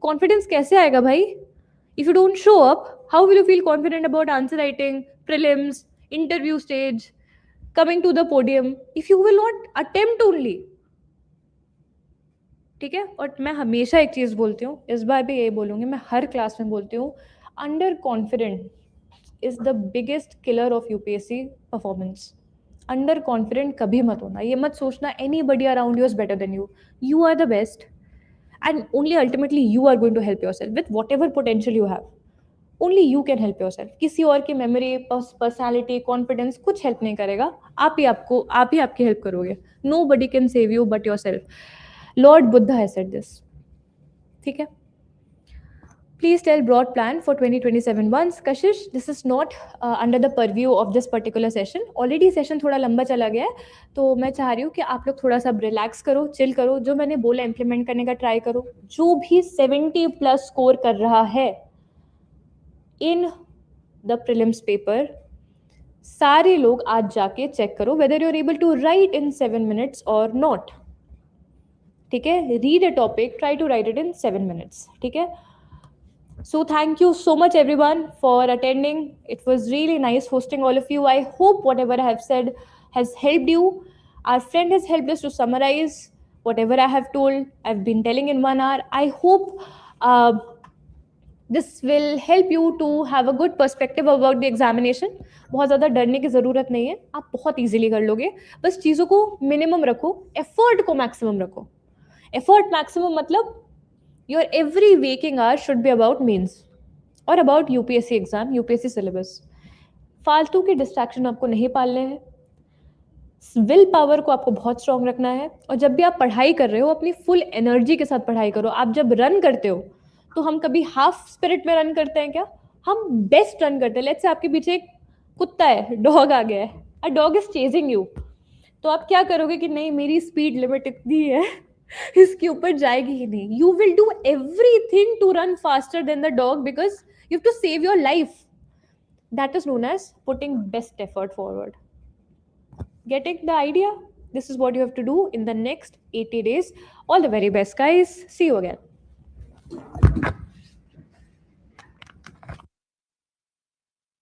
कॉन्फिडेंस कैसे आएगा भाई? If you don't show up, how will you feel confident about answer writing, prelims, interview stage, coming to the podium, if you will not attempt only? ठीक है। और मैं हमेशा एक चीज बोलती हूँ, इस बार भी यही बोलूंगी, मैं हर क्लास में बोलती हूँ, under confident is the biggest killer of UPSC performance. Under confident कभी मत होना, ये मत सोचना anybody around you is better than you, you are the best and only ultimately you are going to help yourself with whatever potential you have. Only you can help yourself. किसी और की memory, personality, confidence कुछ help नहीं करेगा, आप ही आपकी help करोगे। Nobody can save you but yourself. Lord Buddha has said this. ठीक है? Please tell broad plan for 2027 once. Kashish, this is not under the purview of this particular session. Already session थोड़ा लंबा चला गया है, तो मैं चाह रही हूँ कि आप लोग थोड़ा सा रिलैक्स करो, चिल करो, जो मैंने बोला इम्प्लीमेंट करने का ट्राई करो। जो भी 70+ स्कोर कर रहा है इन द प्रीलिम्स पेपर, सारे लोग आज जाके चेक करो whether you're able to write in 7 minutes or not. ठीक है? Read a topic, try to write it in 7 minutes. ठीक है? So thank you so much everyone for attending. It was really nice hosting all of you. I hope whatever I have said has helped you. Our friend has helped us to summarize whatever I have told. I've been telling in 1 hour. I hope this will help you to have a good perspective about the examination. बहुत ज़्यादा डरने की ज़रूरत नहीं है, आप बहुत easily कर लोगे। बस चीज़ों को minimum रखो, effort को maximum रखो। Effort maximum मतलब your every waking hour should be about means or about UPSC exam, UPSC syllabus. फालतू के डिस्ट्रैक्शन आपको नहीं पालने हैं। विल पावर को आपको बहुत स्ट्रांग रखना है, और जब भी आप पढ़ाई कर रहे हो अपनी फुल एनर्जी के साथ पढ़ाई करो। आप जब रन करते हो तो हम कभी हाफ स्पिरिट में रन करते हैं क्या? हम बेस्ट रन करते हैं। लेट्स से आपके पीछे एक कुत्ता है, डॉग आ गया है, a dog is chasing you, तो आप क्या करोगे कि नहीं मेरी स्पीड लिमिट इतनी है इसके ऊपर जाएगी ही नहीं. You will do everything to run faster than the dog because you have to save your life. That is known as putting best effort forward. Getting the idea? This is what you have to do in the next 80 days. All the very best, guys. See you again.